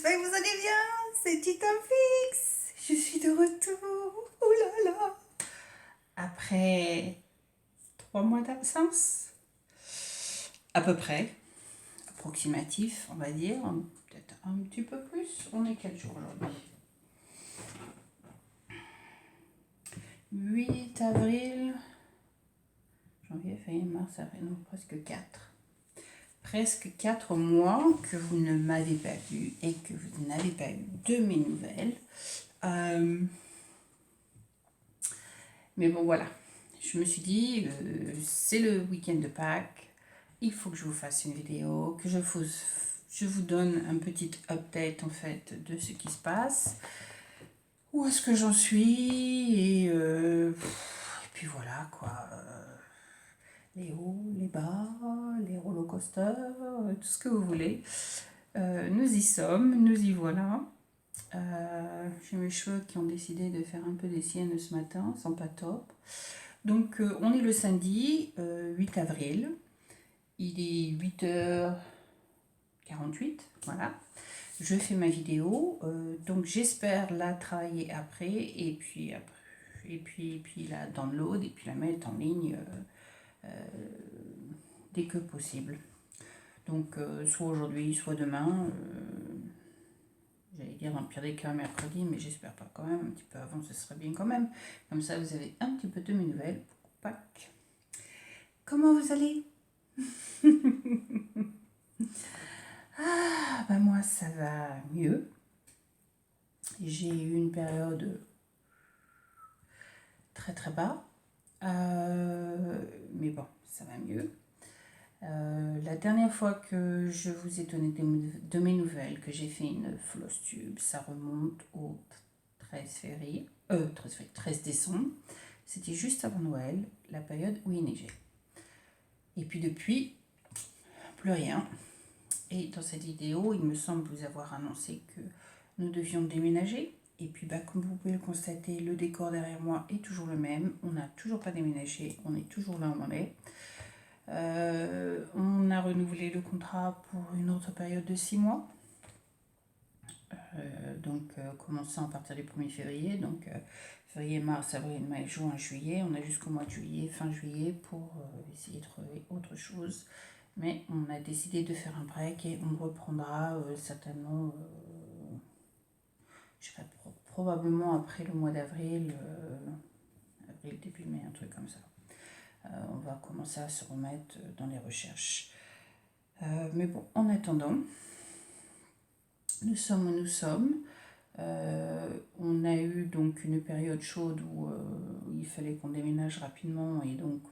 j'espère que vous allez bien, c'est Tita Fix. Je suis de retour, oh là là. Après 3 mois d'absence, à peu près, approximatif, on va dire, peut-être un petit peu plus. On est quel jour aujourd'hui? 8 avril, janvier, février, mars, avril, non, presque 4 mois que vous ne m'avez pas vu et que vous n'avez pas eu de mes nouvelles. Mais bon, voilà. Je me suis dit, c'est le week-end de Pâques. Il faut que je vous fasse une vidéo, que je vous donne un petit update en fait de ce qui se passe. Où est-ce que j'en suis et puis voilà quoi. Les hauts, les bas, les roller coasters, tout ce que vous voulez. Nous y sommes, nous y voilà. J'ai mes cheveux qui ont décidé de faire un peu des siennes ce matin, sont pas top. Donc on est le samedi 8 avril, il est 8h48, voilà. Je fais ma vidéo, donc j'espère la travailler après et puis la download et puis la mettre en ligne dès que possible. Donc soit aujourd'hui, soit demain. J'allais dire dans le pire des cas mercredi, mais j'espère pas quand même, un petit peu avant, ce serait bien quand même. Comme ça, vous avez un petit peu de mes nouvelles pour Pâques. Comment vous allez? Ah, ben moi, ça va mieux. J'ai eu une période très très bas, mais bon, ça va mieux. La dernière fois que je vous ai donné de mes nouvelles, que j'ai fait une floss tube, ça remonte au 13 février, 13 décembre. C'était juste avant Noël, la période où il neigeait. Et puis depuis, plus rien. Et dans cette vidéo, il me semble vous avoir annoncé que nous devions déménager. Et puis, comme vous pouvez le constater, le décor derrière moi est toujours le même. On n'a toujours pas déménagé, on est toujours là où on est. On a renouvelé le contrat pour une autre période de 6 mois. Commençant à partir du 1er février. Donc, février, mars, avril, mai, juin, juillet. On a jusqu'au mois de juillet, fin juillet, pour essayer de trouver autre chose. Mais on a décidé de faire un break et on reprendra certainement, je sais pas, probablement après le mois d'avril, avril, début mai, un truc comme ça. On va commencer à se remettre dans les recherches. Mais bon, en attendant, nous sommes où nous sommes. On a eu donc une période chaude où il fallait qu'on déménage rapidement et donc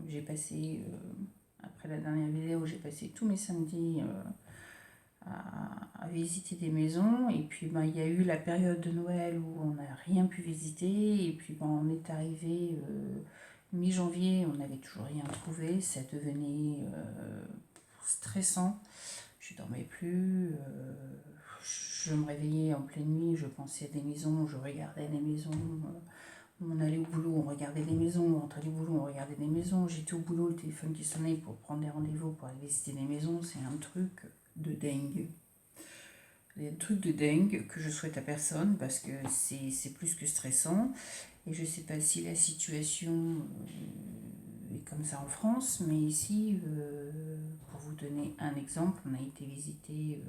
j'ai passé, après la dernière vidéo, j'ai passé tous mes samedis à visiter des maisons et puis il y a eu la période de Noël où on n'a rien pu visiter et puis on est arrivé mi-janvier, on n'avait toujours rien trouvé, ça devenait stressant, je dormais plus, je me réveillais en pleine nuit, je pensais à des maisons, je regardais des maisons, on allait au boulot, on regardait des maisons, on rentrait du boulot, on regardait des maisons, j'étais au boulot, le téléphone qui sonnait pour prendre des rendez-vous, pour aller visiter des maisons, c'est un truc de dingue. Des trucs de dingue que je souhaite à personne parce que c'est plus que stressant. Et je sais pas si la situation est comme ça en France, mais ici, pour vous donner un exemple, on a été visiter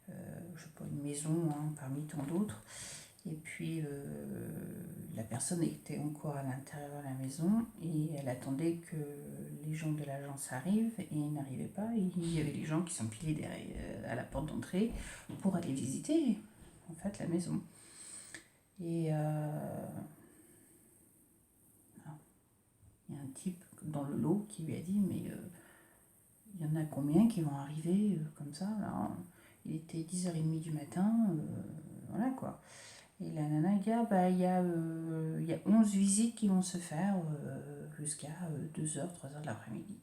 je sais pas, une maison parmi tant d'autres. Et puis la personne était encore à l'intérieur de la maison et elle attendait que les gens de l'agence arrivent et ils n'arrivaient pas. Et il y avait des gens qui s'empilaient derrière, à la porte d'entrée pour aller visiter en fait la maison. Et il y a un type dans le lot qui lui a dit mais il y en a combien qui vont arriver comme ça là? Il était 10h30 du matin, voilà quoi. Et la nana dit il y a 11 visites qui vont se faire jusqu'à 2h, 3h de l'après-midi.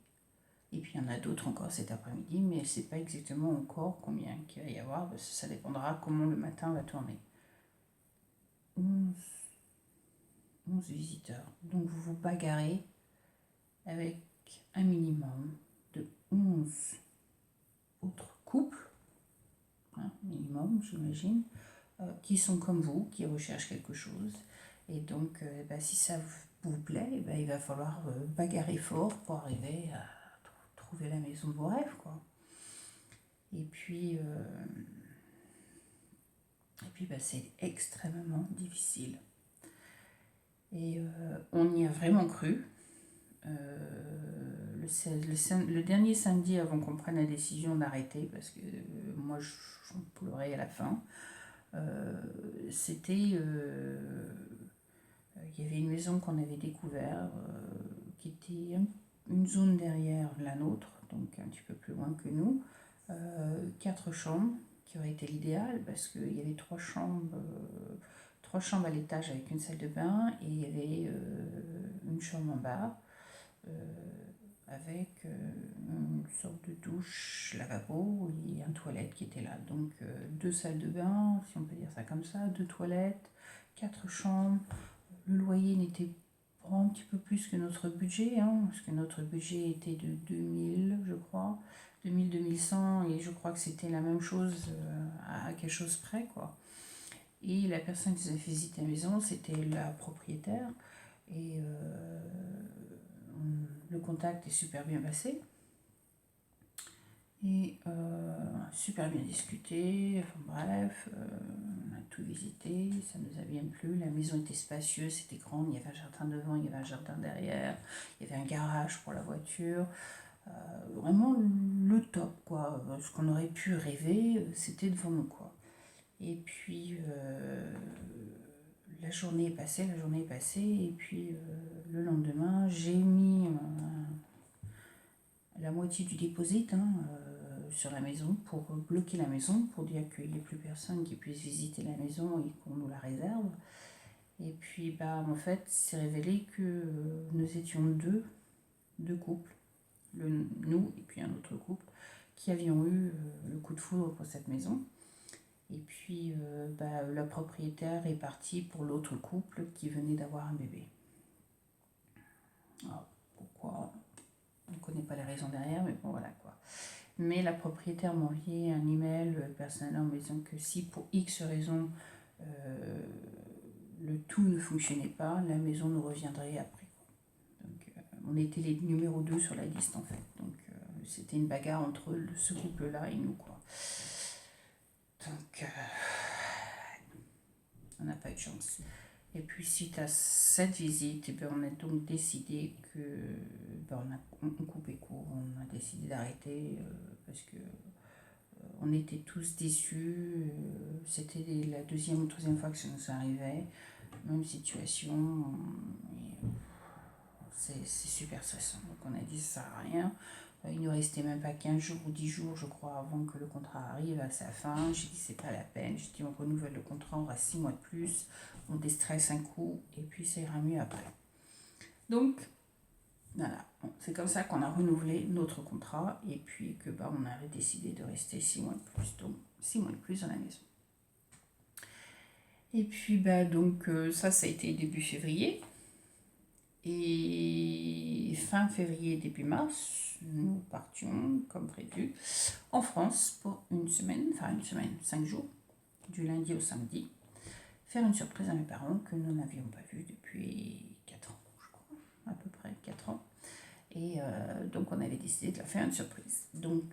Et puis il y en a d'autres encore cet après-midi, mais elle ne sait pas exactement encore combien qu'il va y avoir, parce que ça dépendra comment le matin va tourner. 11 visiteurs. Donc vous vous bagarrez avec un minimum de 11 autres couples, minimum, j'imagine, qui sont comme vous, qui recherchent quelque chose. Et donc, si ça vous plaît, il va falloir bagarrer fort pour arriver à trouver la maison de vos rêves, quoi. Et puis, c'est extrêmement difficile. Et on y a vraiment cru. Le dernier samedi avant qu'on prenne la décision d'arrêter, parce que moi j'en pleurais à la fin, il y avait une maison qu'on avait découverte qui était une zone derrière la nôtre, donc un petit peu plus loin que nous, 4 chambres qui aurait été l'idéal parce qu'il y avait 3 chambres à l'étage avec une salle de bain et il y avait une chambre en bas avec une sorte de douche, lavabo et un toilette qui était là. Donc 2 salles de bain, si on peut dire ça comme ça, 2 toilettes, 4 chambres. Le loyer n'était pas un petit peu plus que notre budget, parce que notre budget était de 2000, je crois, 2000-2100, et je crois que c'était la même chose à quelque chose près, quoi. Et la personne qui nous a fait visiter la maison, c'était la propriétaire, et le contact est super bien passé. Et super bien discuté, enfin bref, on a tout visité, ça nous a bien plu, la maison était spacieuse, c'était grand, il y avait un jardin devant, il y avait un jardin derrière, il y avait un garage pour la voiture, vraiment le top, quoi, ce qu'on aurait pu rêver, c'était devant nous, quoi. Et puis la journée est passée, et puis le lendemain, j'ai mis la moitié du déposit sur la maison pour bloquer la maison, pour dire qu'il n'y ait plus personne qui puisse visiter la maison et qu'on nous la réserve. Et puis en fait, c'est révélé que nous étions deux couples, nous et puis un autre couple, qui avions eu le coup de foudre pour cette maison. Et puis la propriétaire est partie pour l'autre couple qui venait d'avoir un bébé. Alors, pourquoi ? On ne connaît pas les raisons derrière, mais bon voilà quoi. Mais la propriétaire m'a envoyé un email personnel en me disant que si pour X raisons le tout ne fonctionnait pas, la maison nous reviendrait après. Donc on était les numéros 2 sur la liste en fait. Donc c'était une bagarre entre ce couple-là et nous, quoi. Donc on n'a pas eu de chance. Et puis suite à cette visite, on a donc décidé que on coupait court, on a décidé d'arrêter parce que on était tous déçus. C'était la 2e ou 3e fois que ça nous arrivait, même situation. C'est super stressant. Donc on a dit ça sert à rien. Il ne restait même pas 15 jours ou 10 jours, je crois, avant que le contrat arrive à sa fin. J'ai dit c'est pas la peine. J'ai dit on renouvelle le contrat, on reste 6 mois de plus, on déstresse un coup et puis ça ira mieux après. Donc voilà, c'est comme ça qu'on a renouvelé notre contrat et puis que on avait décidé de rester 6 mois de plus, donc 6 mois de plus dans la maison. Et puis ça a été début février. Et fin février, début mars, nous partions, comme prévu, en France pour une semaine, 5 jours, du lundi au samedi, faire une surprise à mes parents que nous n'avions pas vus depuis 4 ans, je crois, à peu près 4 ans. Et donc on avait décidé de leur faire une surprise. Donc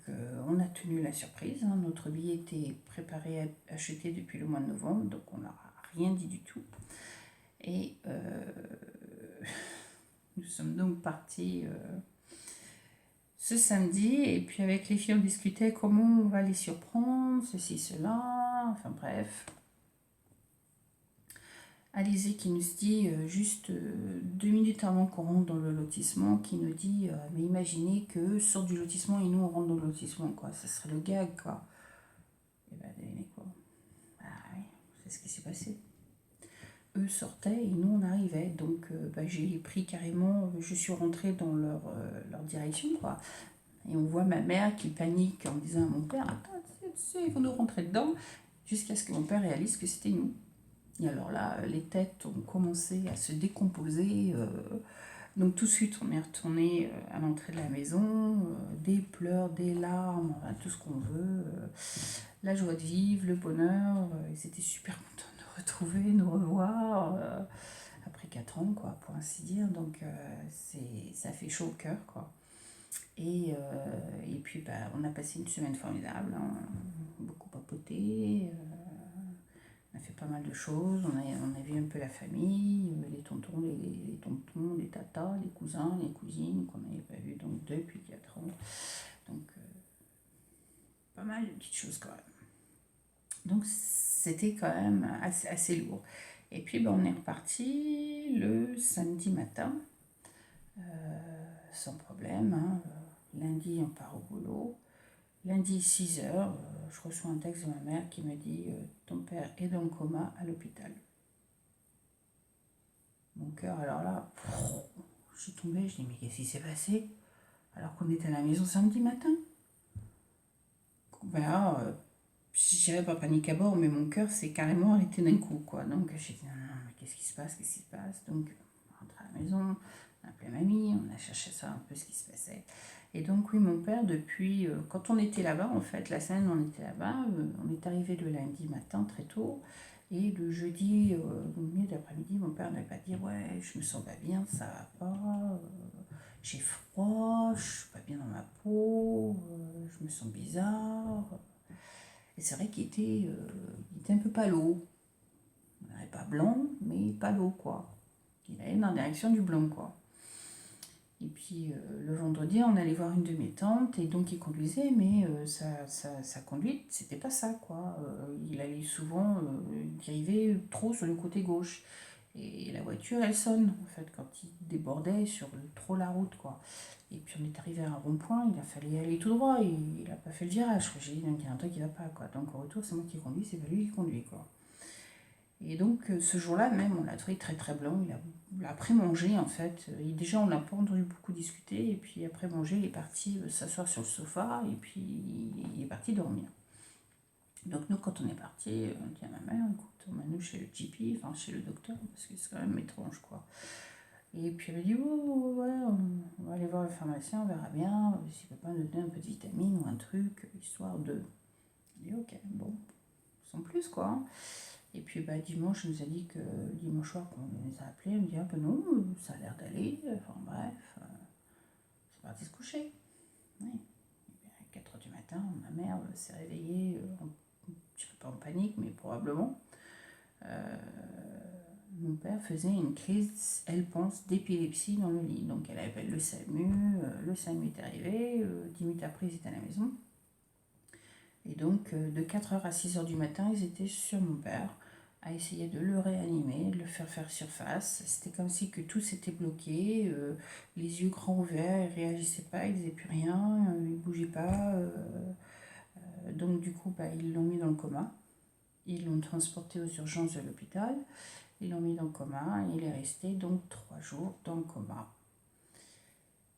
on a tenu la surprise, notre billet était préparé, acheté depuis le mois de novembre, donc on n'a rien dit du tout. Et nous sommes donc partis ce samedi, et puis avec les filles on discutait comment on va les surprendre, ceci, cela, enfin bref. Alizé qui nous dit, juste 2 minutes avant qu'on rentre dans le lotissement, qui nous dit mais imaginez qu'eux sortent du lotissement et nous on rentre dans le lotissement, quoi, ça serait le gag, quoi. Et devinez quoi, oui, c'est ce qui s'est passé. Eux sortaient et nous on arrivait, donc j'ai pris carrément, je suis rentrée dans leur direction, quoi. Et on voit ma mère qui panique en disant à mon père, attends, tu sais, ils vont nous rentrer dedans, jusqu'à ce que mon père réalise que c'était nous. Et alors là, les têtes ont commencé à se décomposer, Donc tout de suite, on est retourné à l'entrée de la maison, des pleurs, des larmes, enfin, tout ce qu'on veut, la joie de vivre, le bonheur. Ils étaient super contents de nous retrouver, nous revoir, après 4 ans, quoi, pour ainsi dire. Donc ça fait chaud au cœur, quoi. Et puis, bah, on a passé une semaine formidable, hein. Beaucoup papoté, on a fait pas mal de choses, on a vu un peu la famille, les tontons, les tontons, les tatas, les cousins, les cousines qu'on n'avait pas vus donc depuis 4 ans. Donc, pas mal de petites choses quand même. Donc, c'était quand même assez lourd. Et puis, ben, on est reparti le samedi matin, sans problème, hein. Lundi, on part au boulot. Lundi, 6 h, je reçois un texte de ma mère qui me dit ton père est dans le coma à l'hôpital. Mon cœur, alors là, je suis tombée, je dis mais qu'est-ce qui s'est passé alors qu'on était à la maison samedi matin. Ben là, je dirais pas panique à bord, mais mon cœur s'est carrément arrêté d'un coup, quoi. Donc j'ai dit non, non, mais qu'est-ce qui se passe, qu'est-ce qui se passe. Donc on rentre à la maison, on a appelé mamie, on a cherché ça un peu ce qui se passait. Et donc oui, mon père, depuis, quand on était là-bas, en fait, la semaine où on était là-bas, on est arrivé le lundi matin très tôt. Et le jeudi, au milieu d'après-midi, mon père n'avait pas dit ouais, je me sens pas bien, ça va pas, j'ai froid, je suis pas bien dans ma peau, je me sens bizarre. Et c'est vrai il était un peu palo. Il n'avait pas blanc, mais palo, quoi. Il allait dans la direction du blanc, quoi. Et puis le vendredi, on allait voir une de mes tantes, et donc il conduisait, mais sa conduite, c'était pas ça, quoi. Il allait souvent dériver trop sur le côté gauche. Et la voiture, elle sonne, en fait, quand il débordait sur trop la route, quoi. Et puis on est arrivé à un rond-point, il a fallu aller tout droit, et il n'a pas fait le virage. J'ai dit, donc il y a un truc qui va pas, quoi. Donc au retour, c'est moi qui conduis, c'est pas lui qui conduit, quoi. Et donc ce jour-là même, on l'a trouvé très très blanc. Après manger, en fait, déjà on n'a pas entendu beaucoup discuter, et puis après manger, il est parti s'asseoir sur le sofa, et puis il est parti dormir. Donc nous, quand on est parti, on dit à ma mère, écoute, on m'a nous chez le GP, enfin chez le docteur, parce que c'est quand même étrange, quoi. Et puis elle m'a dit, oh, ouais, on va aller voir le pharmacien, on verra bien, s'il peut pas nous donner un peu de vitamine ou un truc, histoire de... Je dis, ok, bon, sans plus, quoi, hein. Et puis bah, dimanche, il nous a dit que dimanche soir, quand on les a appelés, on me dit, ah ben non, ça a l'air d'aller, enfin bref, c'est parti se coucher. Oui. Et puis, à 4 h du matin, ma mère s'est réveillée, je ne sais pas en panique, mais probablement. Mon père faisait une crise, elle pense, d'épilepsie dans le lit. Donc elle appelle le SAMU, le SAMU est arrivé, 10 minutes après ils étaient à la maison. Et donc de 4 h à 6 h du matin, ils étaient sur mon père, à essayer de le réanimer, de le faire surface. C'était comme si que tout s'était bloqué, les yeux grands ouverts, il ne réagissait pas, il ne disait plus rien, il ne bougeait pas. Donc du coup, bah, ils l'ont mis dans le coma. Ils l'ont transporté aux urgences de l'hôpital. Ils l'ont mis dans le coma et il est resté donc 3 jours dans le coma.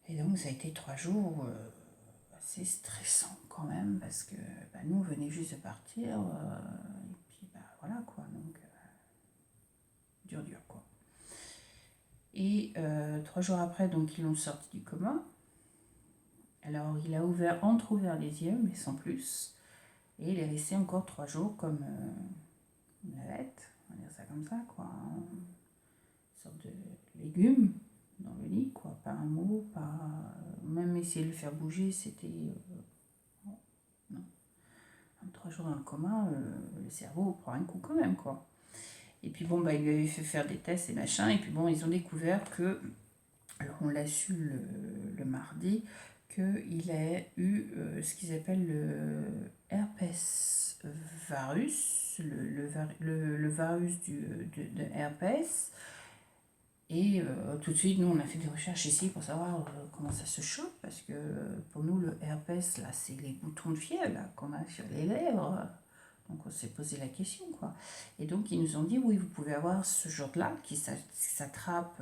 Et donc ça a été 3 jours assez stressants quand même parce que bah, nous on venait juste de partir et puis bah voilà quoi, donc dur quoi. Et 3 jours après donc ils l'ont sorti du coma. Alors il a entre-ouvert les yeux mais sans plus et il est resté encore 3 jours comme une navette, on va dire ça comme ça quoi, une sorte de légume dans le lit, quoi. Pas un mot, pas... Même essayer de le faire bouger, c'était... non. 3 jours dans le coma, le cerveau prend un coup quand même, quoi. Et puis bon, bah, il lui avait fait faire des tests et machin, et puis bon, ils ont découvert que... Alors on l'a su le mardi, qu'il a eu ce qu'ils appellent le herpès varus, le varus de herpès. Et tout de suite, nous, on a fait des recherches ici pour savoir comment ça se chope, parce que pour nous, le herpès, là, c'est les boutons de fièvre là, qu'on a sur les lèvres. Donc, on s'est posé la question, quoi. Et donc, ils nous ont dit, oui, vous pouvez avoir ce genre-là qui s'attrape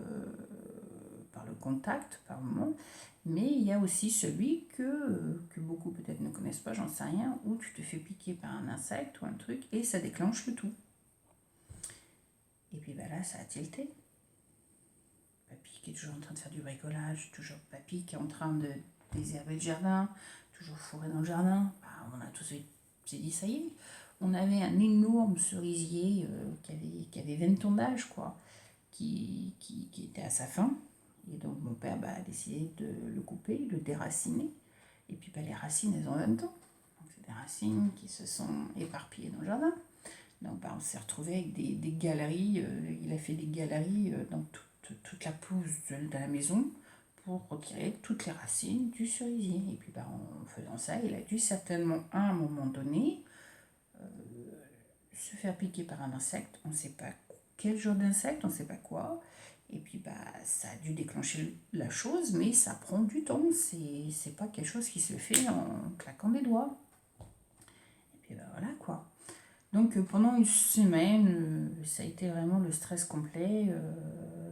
par le contact, par moment, mais il y a aussi celui que beaucoup peut-être ne connaissent pas, j'en sais rien, où tu te fais piquer par un insecte ou un truc, et ça déclenche le tout. Et puis, bah, là, ça a tilté. Papy qui est toujours en train de faire du bricolage, toujours papy qui est en train de désherber le jardin, toujours fourré dans le jardin. Bah, on a tout de suite s'est dit, ça y est, on avait un énorme cerisier qui avait 20 ans d'âge, quoi, qui était à sa fin. Et donc mon père a décidé de le couper, de le déraciner. Et puis les racines, elles ont 20 ans. Donc c'est des racines qui se sont éparpillées dans le jardin. Donc on s'est retrouvé avec des galeries. Il a fait des galeries dans toute la pelouse de la maison pour retirer toutes les racines du cerisier. Et puis en faisant ça, il a dû certainement à un moment donné se faire piquer par un insecte. On ne sait pas quel genre d'insecte, on ne sait pas quoi. Et puis ça a dû déclencher la chose, mais ça prend du temps. C'est pas quelque chose qui se fait en claquant des doigts. Et puis voilà quoi. Donc pendant une semaine, ça a été vraiment le stress complet.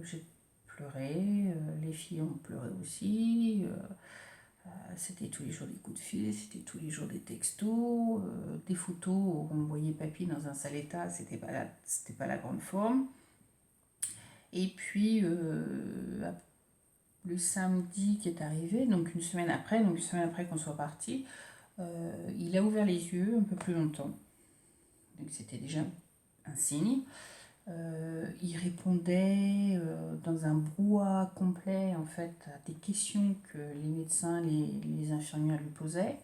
J'ai pleuré, les filles ont pleuré aussi. C'était tous les jours des coups de fil, c'était tous les jours des textos, des photos où on voyait papy dans un sale état, c'était pas la grande forme. Et puis le samedi qui est arrivé, donc une semaine après qu'on soit parti, il a ouvert les yeux un peu plus longtemps. Donc c'était déjà un signe. Il répondait dans un brouhaha complet en fait à des questions que les médecins, les infirmières lui posaient.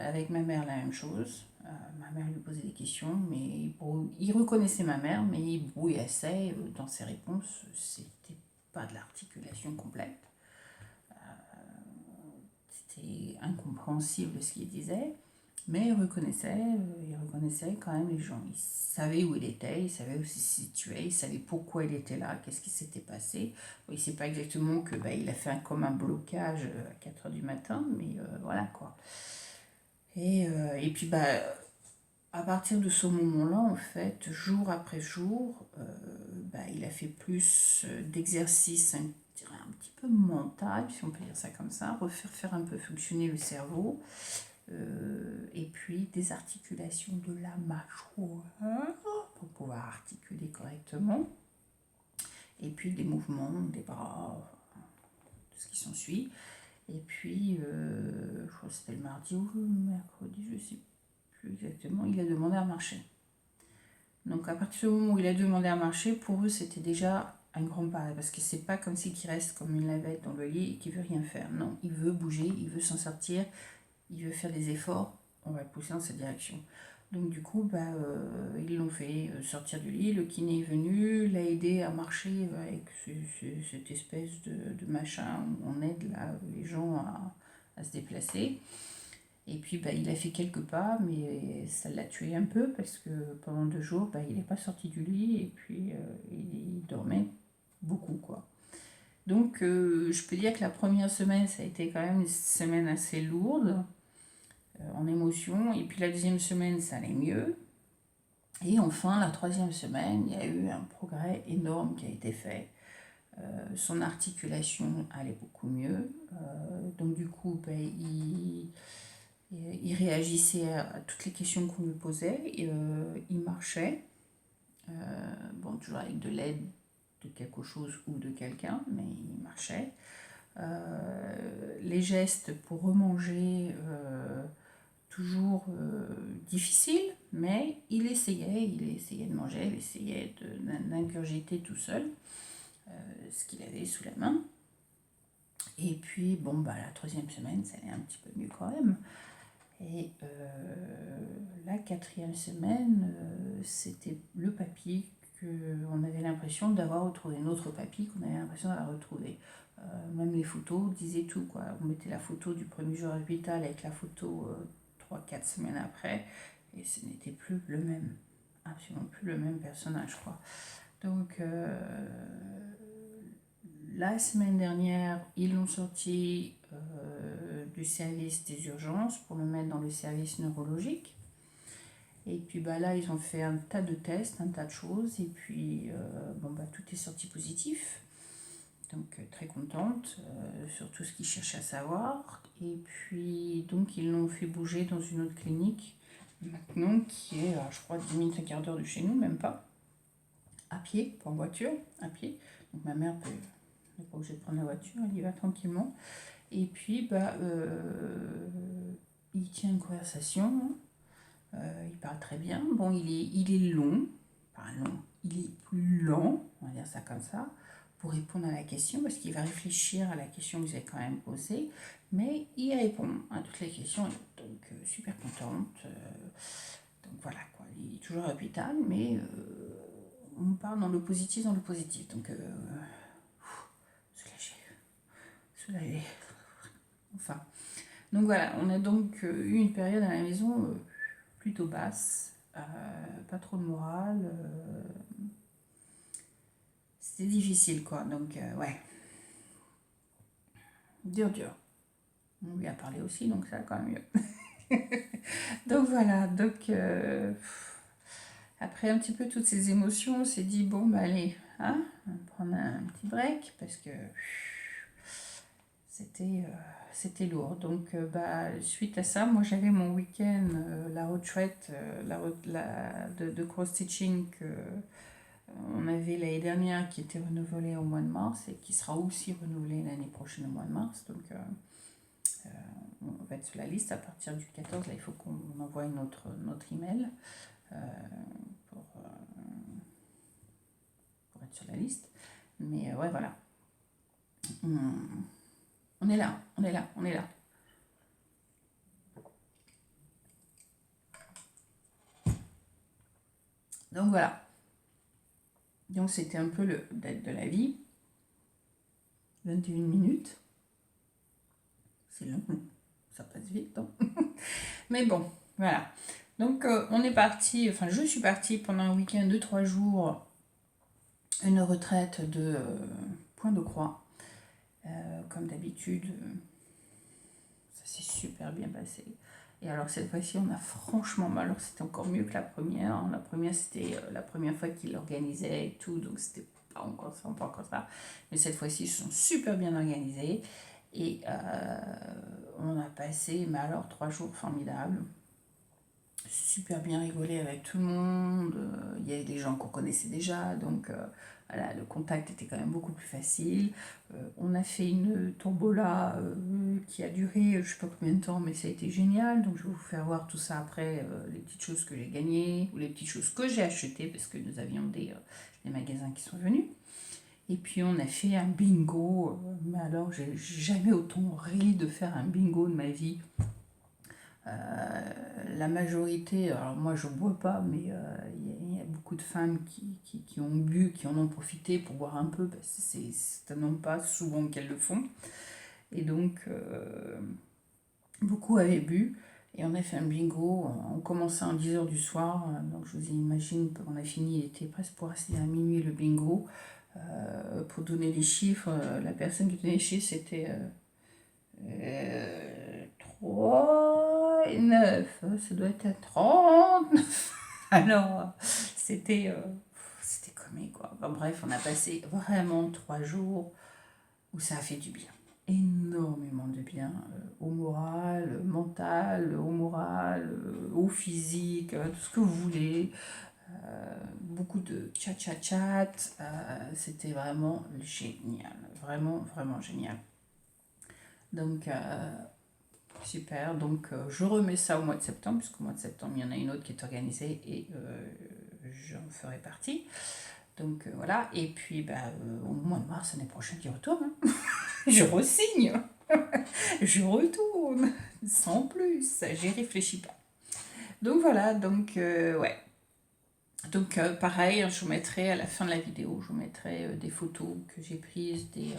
Avec ma mère, la même chose. Ma mère lui posait des questions, mais il reconnaissait ma mère, mais il brouillassait dans ses réponses. C'était pas de l'articulation complète. C'était incompréhensible ce qu'il disait, mais il reconnaissait quand même les gens. Il savait où il était, il savait où il se situait, il savait pourquoi il était là, qu'est-ce qui s'était passé. Bon, il ne sait pas exactement que il a fait comme un blocage à 4 heures du matin, mais voilà quoi. Et puis à partir de ce moment-là, en fait, jour après jour, il a fait plus d'exercices, un petit peu mental, si on peut dire ça comme ça, faire un peu fonctionner le cerveau, et puis des articulations de la mâchoire pour pouvoir articuler correctement, et puis des mouvements des bras, tout ce qui s'ensuit. Et puis, je crois que c'était le mardi ou le mercredi, je ne sais plus exactement, il a demandé à marcher. Donc à partir du moment où il a demandé à marcher, pour eux c'était déjà un grand pas, parce que c'est pas comme s'il reste comme une lavette dans le lit et qu'il veut rien faire. Non, il veut bouger, il veut s'en sortir, il veut faire des efforts, on va le pousser dans cette direction. Donc du coup, ils l'ont fait sortir du lit, le kiné est venu, l'a aidé à marcher avec cette espèce de machin où on aide là, les gens à se déplacer. Et puis il a fait quelques pas, mais ça l'a tué un peu parce que pendant 2 jours, il n'est pas sorti du lit et puis il dormait beaucoup, quoi. Donc je peux dire que la première semaine, ça a été quand même une semaine assez lourde en émotion. Et puis la deuxième semaine, ça allait mieux. Et enfin, la troisième semaine, il y a eu un progrès énorme qui a été fait. Son articulation allait beaucoup mieux. Donc du coup, il réagissait à toutes les questions qu'on lui posait. Il marchait. Toujours avec de l'aide de quelque chose ou de quelqu'un, mais il marchait. Les gestes pour remanger, toujours difficile, mais il essayait de manger, il essayait d'ingurgiter tout seul ce qu'il avait sous la main. Et puis, la troisième semaine, ça allait un petit peu mieux quand même. Et la quatrième semaine, c'était le papy qu'on avait l'impression d'avoir retrouvé, notre papy qu'on avait l'impression d'avoir retrouvé. Même les photos disaient tout, quoi. On mettait la photo du premier jour à l'hôpital avec la photo 3-4 semaines après, et ce n'était plus le même, absolument plus le même personnage, quoi. Donc la semaine dernière, ils l'ont sorti du service des urgences pour le mettre dans le service neurologique. Et puis là, ils ont fait un tas de tests, un tas de choses. Et puis, tout est sorti positif. Donc, très contente sur tout ce qu'ils cherchaient à savoir. Et puis, donc, ils l'ont fait bouger dans une autre clinique, maintenant, qui est, je crois, 10 minutes, un quart d'heure de chez nous, même pas. À pied, pas en voiture, à pied. Donc, ma mère peut n'est pas obligé de prendre la voiture, il y va tranquillement. Et puis, il tient une conversation, il parle très bien. Bon, il est long, enfin long, il est plus lent, on va dire ça comme ça, pour répondre à la question, parce qu'il va réfléchir à la question que vous avez quand même posée, mais il répond à toutes les questions, donc super contente. Donc voilà, quoi. Il est toujours hôpital, mais on parle dans le positif, donc soulagé, soulagé. Enfin, donc voilà, on a donc eu une période à la maison plutôt basse, pas trop de morale, c'était difficile quoi, donc ouais, dur. On lui a parlé aussi, donc ça va quand même mieux. Donc voilà, donc après un petit peu toutes ces émotions, on s'est dit bon bah allez, hein, on va prendre un petit break parce que c'était lourd. Donc suite à ça, moi j'avais mon week-end, la retraite de cross-stitching on avait l'année dernière qui était renouvelée au mois de mars et qui sera aussi renouvelée l'année prochaine au mois de mars. Donc on va être sur la liste à partir du 14. Là, il faut qu'on envoie notre email pour être sur la liste. Mais ouais, voilà. On est là. Donc voilà. Donc c'était un peu le date de la vie. 21 minutes. C'est long. Ça passe vite, non? Mais bon, voilà. Donc on est parti, enfin je suis partie pendant un week-end de 3 jours, une retraite de Pointe-de-Croix. Comme d'habitude, ça s'est super bien passé. Et alors cette fois-ci, on a franchement mal. Alors c'était encore mieux que la première. La première, c'était la première fois qu'ils l'organisaient et tout, donc c'était pas encore ça. Mais cette fois-ci, ils sont super bien organisés. Et on a passé, mais alors, 3 jours formidables. Super bien rigolé avec tout le monde. Il y avait des gens qu'on connaissait déjà, donc voilà, le contact était quand même beaucoup plus facile. On a fait une tombola qui a duré je sais pas combien de temps, mais ça a été génial. Donc je vais vous faire voir tout ça après, les petites choses que j'ai gagnées ou les petites choses que j'ai achetées parce que nous avions des magasins qui sont venus. Et puis on a fait un bingo, mais alors j'ai jamais autant ri de faire un bingo de ma vie. La majorité, alors moi je bois pas, mais il y a beaucoup de femmes qui ont bu, qui en ont profité pour boire un peu, parce que c'est non pas souvent qu'elles le font. Et donc, beaucoup avaient bu, et on a fait un bingo, on commençait à 10h du soir, donc je vous imagine, on a fini, il était presque pour rester à minuit le bingo. Pour donner les chiffres, la personne qui donnait les chiffres, c'était 3 et 9, ça doit être à 30. Alors, c'était comique, quoi. Enfin, bref, on a passé vraiment 3 jours où ça a fait du bien. Énormément de bien, au moral, mental, au moral, au physique, tout ce que vous voulez. Beaucoup de chat. C'était vraiment génial. Vraiment, vraiment génial. Donc, super. Donc, je remets ça au mois de septembre, puisqu'au mois de septembre, il y en a une autre qui est organisée et j'en ferai partie. Donc, voilà. Et puis, au mois de mars, l'année prochaine, j'y retourne. Je re-signe. Je retourne. Sans plus. J'y réfléchis pas. Donc, voilà. Donc, ouais. Donc, pareil, je vous mettrai à la fin de la vidéo, je vous mettrai des photos que j'ai prises, des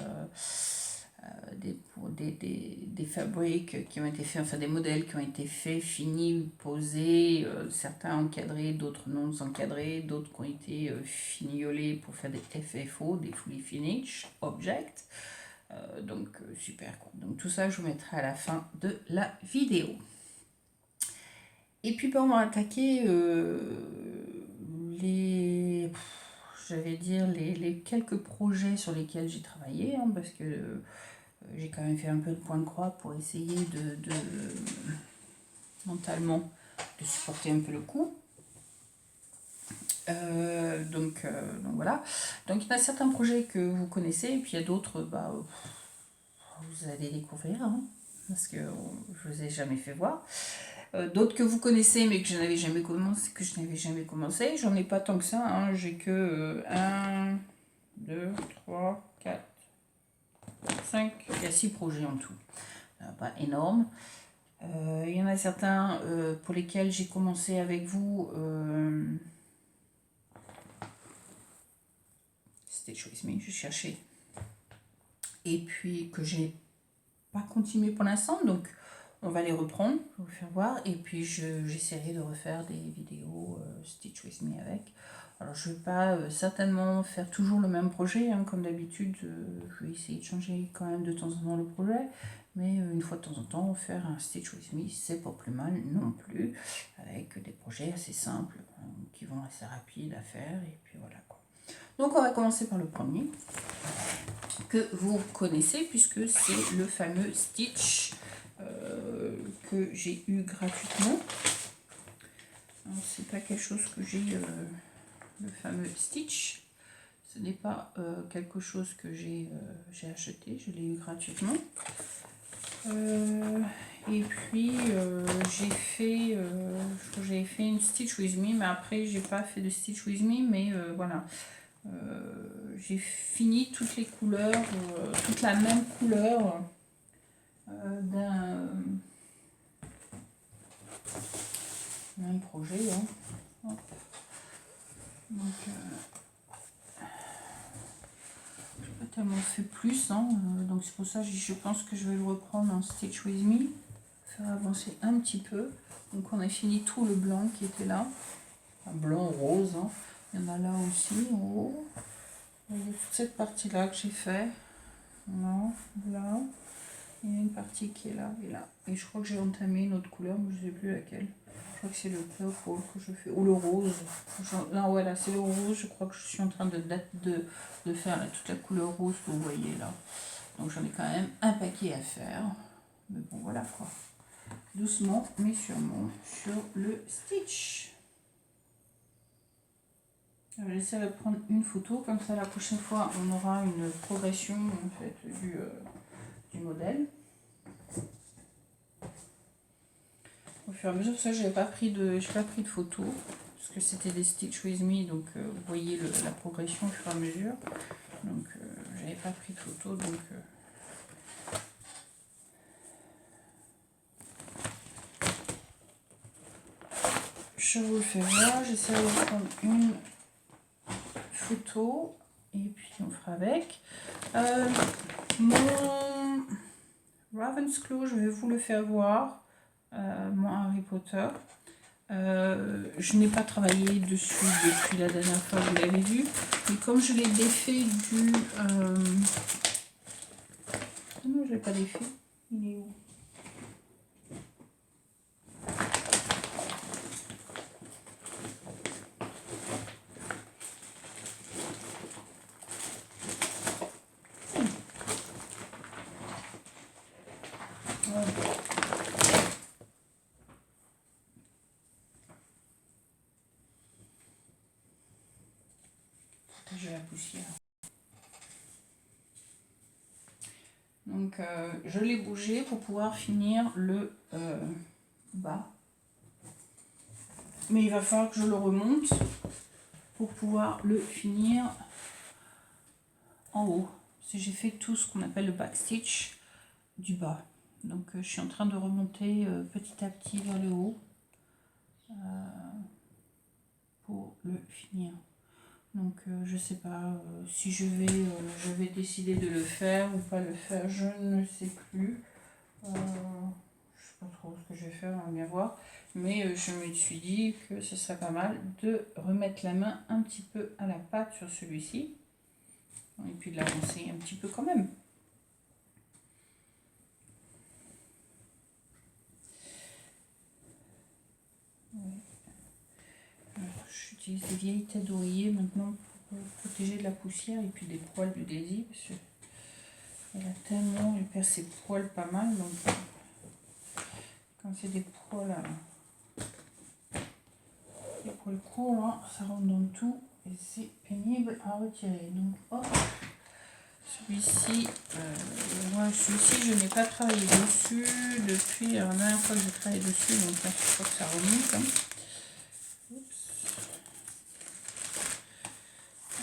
fabriques qui ont été faits, enfin des modèles qui ont été faits, finis, posés, certains encadrés, d'autres non encadrés, d'autres qui ont été fignolés pour faire des FFO, des Fully Finished Objects. Donc super cool. Donc tout ça, je vous mettrai à la fin de la vidéo. Et puis on va attaquer les quelques projets sur lesquels j'ai travaillé, hein, parce que j'ai quand même fait un peu de point de croix pour essayer de mentalement de supporter un peu le coup. Donc voilà. Donc il y a certains projets que vous connaissez, et puis il y a d'autres, vous allez découvrir, hein, parce que je vous ai jamais fait voir. D'autres que vous connaissez, mais que je n'avais jamais commencé. J'en ai pas tant que ça, hein. J'ai que 1, 2, 3, 4, 5, il y a 6 projets en tout. Pas énorme. Il y en a certains pour lesquels j'ai commencé avec vous. C'était Choice Me, je cherchais. Et puis que j'ai pas continué pour l'instant, donc on va les reprendre, je vais vous faire voir, et puis j'essaierai de refaire des vidéos Stitch With Me avec. Alors je ne vais pas certainement faire toujours le même projet, hein, comme d'habitude, je vais essayer de changer quand même de temps en temps le projet, mais une fois de temps en temps, faire un Stitch With Me, c'est pas plus mal non plus, avec des projets assez simples, qui vont assez rapides à faire, et puis voilà quoi. Donc on va commencer par le premier, que vous connaissez, puisque c'est le fameux Stitch que j'ai eu gratuitement. C'est pas quelque chose que j'ai, le fameux Stitch, ce n'est pas quelque chose que j'ai acheté, je l'ai eu gratuitement. Et puis j'ai fait, je crois que j'avais fait une Stitch With Me, mais après j'ai pas fait de Stitch With Me, mais voilà. J'ai fini toutes les couleurs, toute la même couleur d'un projet. Hein. Donc, j'ai pas tellement fait plus, hein, donc c'est pour ça que je pense que je vais le reprendre en Stitch With Me, faire avancer un petit peu. Donc on a fini tout le blanc qui était là, un blanc rose, hein. Il y en a là aussi en haut. Il y a toute cette partie là que j'ai fait, là. Il y a une partie qui est là et là. Et je crois que j'ai entamé une autre couleur, mais je ne sais plus laquelle. Je crois que c'est le purple que je fais. Ou le rose. Non, ouais, là, c'est le rose. Je crois que je suis en train de faire là, toute la couleur rose que vous voyez là. Donc j'en ai quand même un paquet à faire. Mais bon, voilà quoi. Doucement, mais sûrement, sur le Stitch. J'essaierai de prendre une photo. Comme ça, la prochaine fois, on aura une progression en fait du modèle. Au fur et à mesure, ça j'ai pas pris de photos parce que c'était des Stitch With Me, donc vous voyez la progression au fur et à mesure. Donc j'avais pas pris de photos, donc je vous le fais voir. J'essaie de prendre une photo et puis on fera avec. Mon Ravensclaw, je vais vous le faire voir. Mon Harry Potter. Je n'ai pas travaillé dessus depuis la dernière fois, vous l'avez vu. Mais comme je l'ai défait du... non, je l'ai pas défait. Il est où? J'ai la poussière. Donc je l'ai bougé pour pouvoir finir le bas. Mais il va falloir que je le remonte pour pouvoir le finir en haut. Parce que j'ai fait tout ce qu'on appelle le backstitch du bas. Donc je suis en train de remonter petit à petit vers le haut pour le finir. Donc je sais pas si je vais décider de le faire ou pas le faire, je ne sais plus. Je sais pas trop ce que je vais faire, on va bien voir. Mais je me suis dit que ce serait pas mal de remettre la main un petit peu à la pâte sur celui-ci. Et puis de l'avancer un petit peu quand même. J'utilise des vieilles têtes d'oreiller maintenant pour protéger de la poussière et puis des poils du Daisy, parce qu'elle a tellement, elle perd ses poils pas mal, donc quand c'est des poils pour le coup, là, ça rentre dans tout et c'est pénible à retirer. Donc, hop, celui-ci, celui-ci, je n'ai pas travaillé dessus depuis la dernière fois que j'ai travaillé dessus, donc là, je crois que ça remonte. Hein.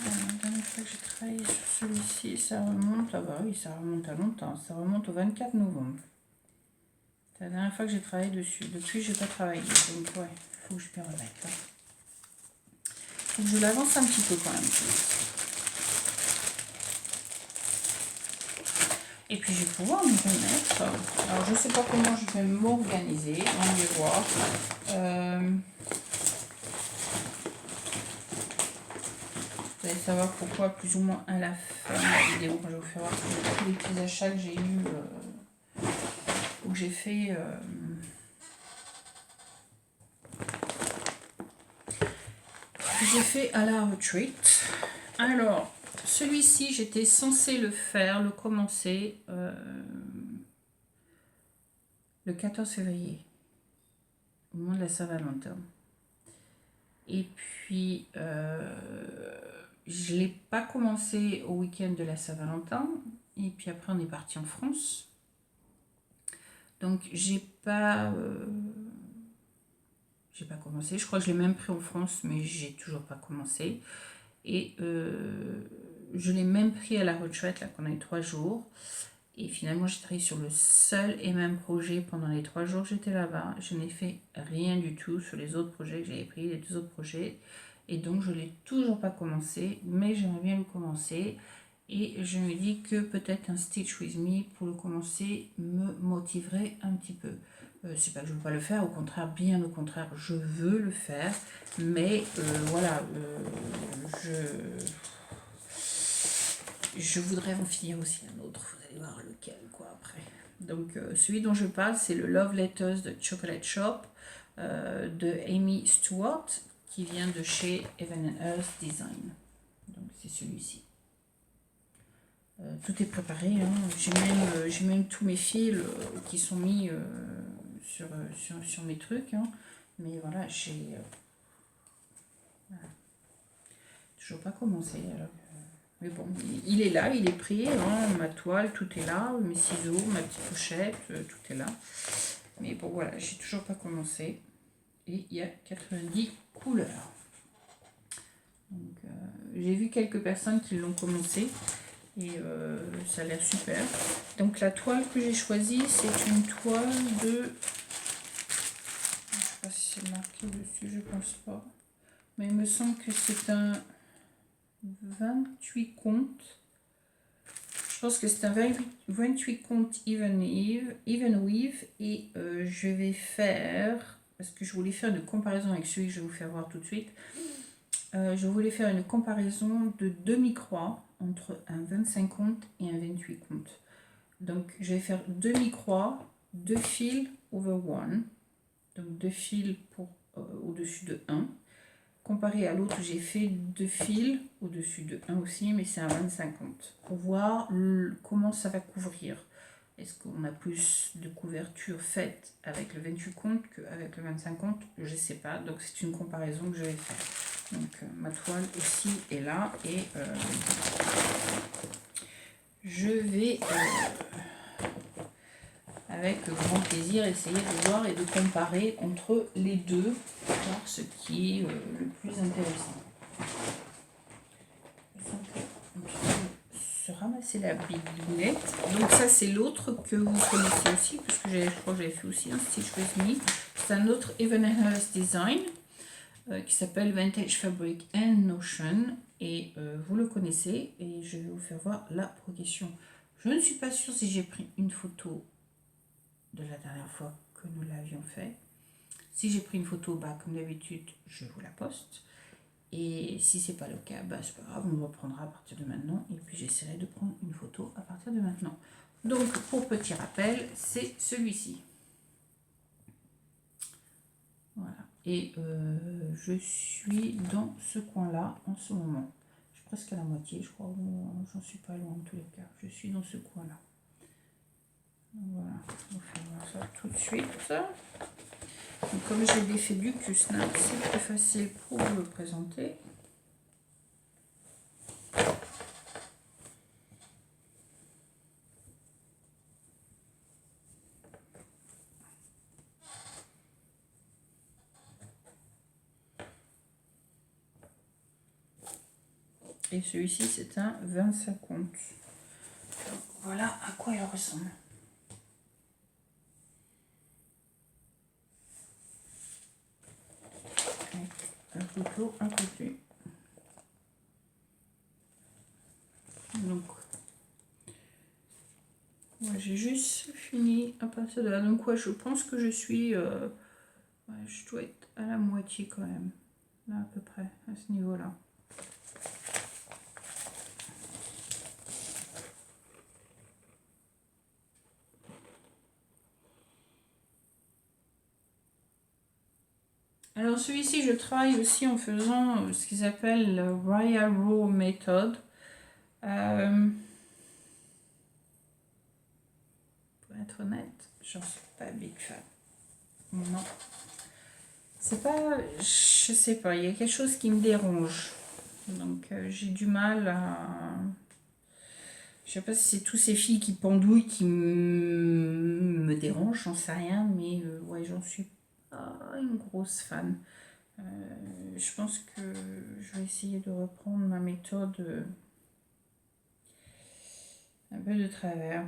La dernière fois que j'ai travaillé sur celui-ci, ça remonte, ah bah oui, ça remonte à longtemps, ça remonte au 24 novembre. C'est la dernière fois que j'ai travaillé dessus. Depuis, je n'ai pas travaillé, donc ouais, il faut que je m'y remette. Hein. Faut que je l'avance un petit peu quand même. Et puis je vais pouvoir me remettre. Alors je ne sais pas comment je vais m'organiser, on va voir. Vous allez savoir pourquoi plus ou moins à la fin de la vidéo, quand je vais vous faire voir tous les petits achats que j'ai eu ou que j'ai fait. J'ai fait à la retreat. Alors, celui-ci, j'étais censée le faire, le commencer le 14 février, au moment de la Saint-Valentin. Et puis, je ne l'ai pas commencé au week-end de la Saint-Valentin. Et puis après, on est parti en France. Donc, j'ai pas commencé. Je crois que je l'ai même pris en France, mais j'ai toujours pas commencé. Et je l'ai même pris à la retraite, là, qu'on a eu 3 jours. Et finalement, j'ai travaillé sur le seul et même projet pendant les 3 jours que j'étais là-bas. Je n'ai fait rien du tout sur les autres projets que j'avais pris, les 2 autres projets. Et donc, je ne l'ai toujours pas commencé, mais j'aimerais bien le commencer. Et je me dis que peut-être un Stitch With Me pour le commencer me motiverait un petit peu. C'est pas que je ne veux pas le faire, au contraire, bien au contraire, je veux le faire. Mais voilà, je voudrais en finir aussi un autre, vous allez voir lequel quoi après. Donc celui dont je parle, c'est le Love Letters de Chocolate Shop de Amy Stewart qui vient de chez Evan & Earth Design. Donc c'est celui-ci. Tout est préparé, hein. J'ai même tous mes fils qui sont mis sur mes trucs. Hein. Mais voilà, j'ai toujours pas commencé. Alors. Mais bon, il est là, il est pris, hein, ma toile, tout est là, mes ciseaux, ma petite pochette, tout est là. Mais bon, voilà, j'ai toujours pas commencé. Et il y a 90 couleurs. Donc, j'ai vu quelques personnes qui l'ont commencé et ça a l'air super. Donc, la toile que j'ai choisie, c'est une toile de... Je ne sais pas si c'est marqué dessus, je pense pas. Mais il me semble que c'est un 28 comptes. Je pense que c'est un 28 comptes even weave et je vais faire, parce que je voulais faire une comparaison avec celui que je vais vous faire voir tout de suite, je voulais faire une comparaison de demi-croix entre un 25 comptes et un 28 comptes. Donc je vais faire demi-croix, 2 fils over 1, donc 2 fils pour au-dessus de 1. Comparé à l'autre, j'ai fait 2 fils au-dessus de 1 aussi, mais c'est un 25 comptes. Pour voir comment ça va couvrir. Est-ce qu'on a plus de couverture faite avec le 28 comptes qu'avec le 25 comptes? Je ne sais pas, donc c'est une comparaison que je vais faire. Donc ma toile aussi est là et je vais avec grand plaisir essayer de voir et de comparer entre les deux, voir ce qui est le plus intéressant. Se ramasser la bidounette. Donc ça c'est l'autre que vous connaissez aussi, puisque je crois que j'avais fait aussi un Stitch With Me. C'est un autre Evan & Earth Design qui s'appelle Vintage Fabric and Notion et vous le connaissez et je vais vous faire voir la progression. Je ne suis pas sûre si j'ai pris une photo de la dernière fois que nous l'avions fait. Si j'ai pris une photo, bah, comme d'habitude, je vous la poste. Et si c'est pas le cas, bah, c'est pas grave, on reprendra à partir de maintenant. Et puis j'essaierai de prendre une photo à partir de maintenant. Donc, pour petit rappel, c'est celui-ci. Voilà. Et je suis dans ce coin-là en ce moment. Je suis presque à la moitié, je crois. J'en suis pas loin en tous les cas. Je suis dans ce coin-là. Voilà, on va faire ça tout de suite. Donc, comme j'ai l'effet du Q-Snap, c'est plus facile pour vous le présenter. Et celui-ci, c'est un 25 comptes. Voilà à quoi il ressemble. Avec un couteau à côté. Donc, ouais, j'ai juste fini à partir de là. Donc, ouais, je pense que je suis... ouais, je dois être à la moitié quand même. Là, à peu près, à ce niveau-là. Alors celui-ci, je travaille aussi en faisant ce qu'ils appellent le Royal Row Method. Pour être honnête, j'en suis pas big fan. Non. C'est pas... Je sais pas, il y a quelque chose qui me dérange. Donc j'ai du mal à... Je sais pas si c'est tous ces filles qui pendouillent qui me dérangent, j'en sais rien, mais ouais, j'en suis pas une grosse fan. Je pense que je vais essayer de reprendre ma méthode un peu de travers.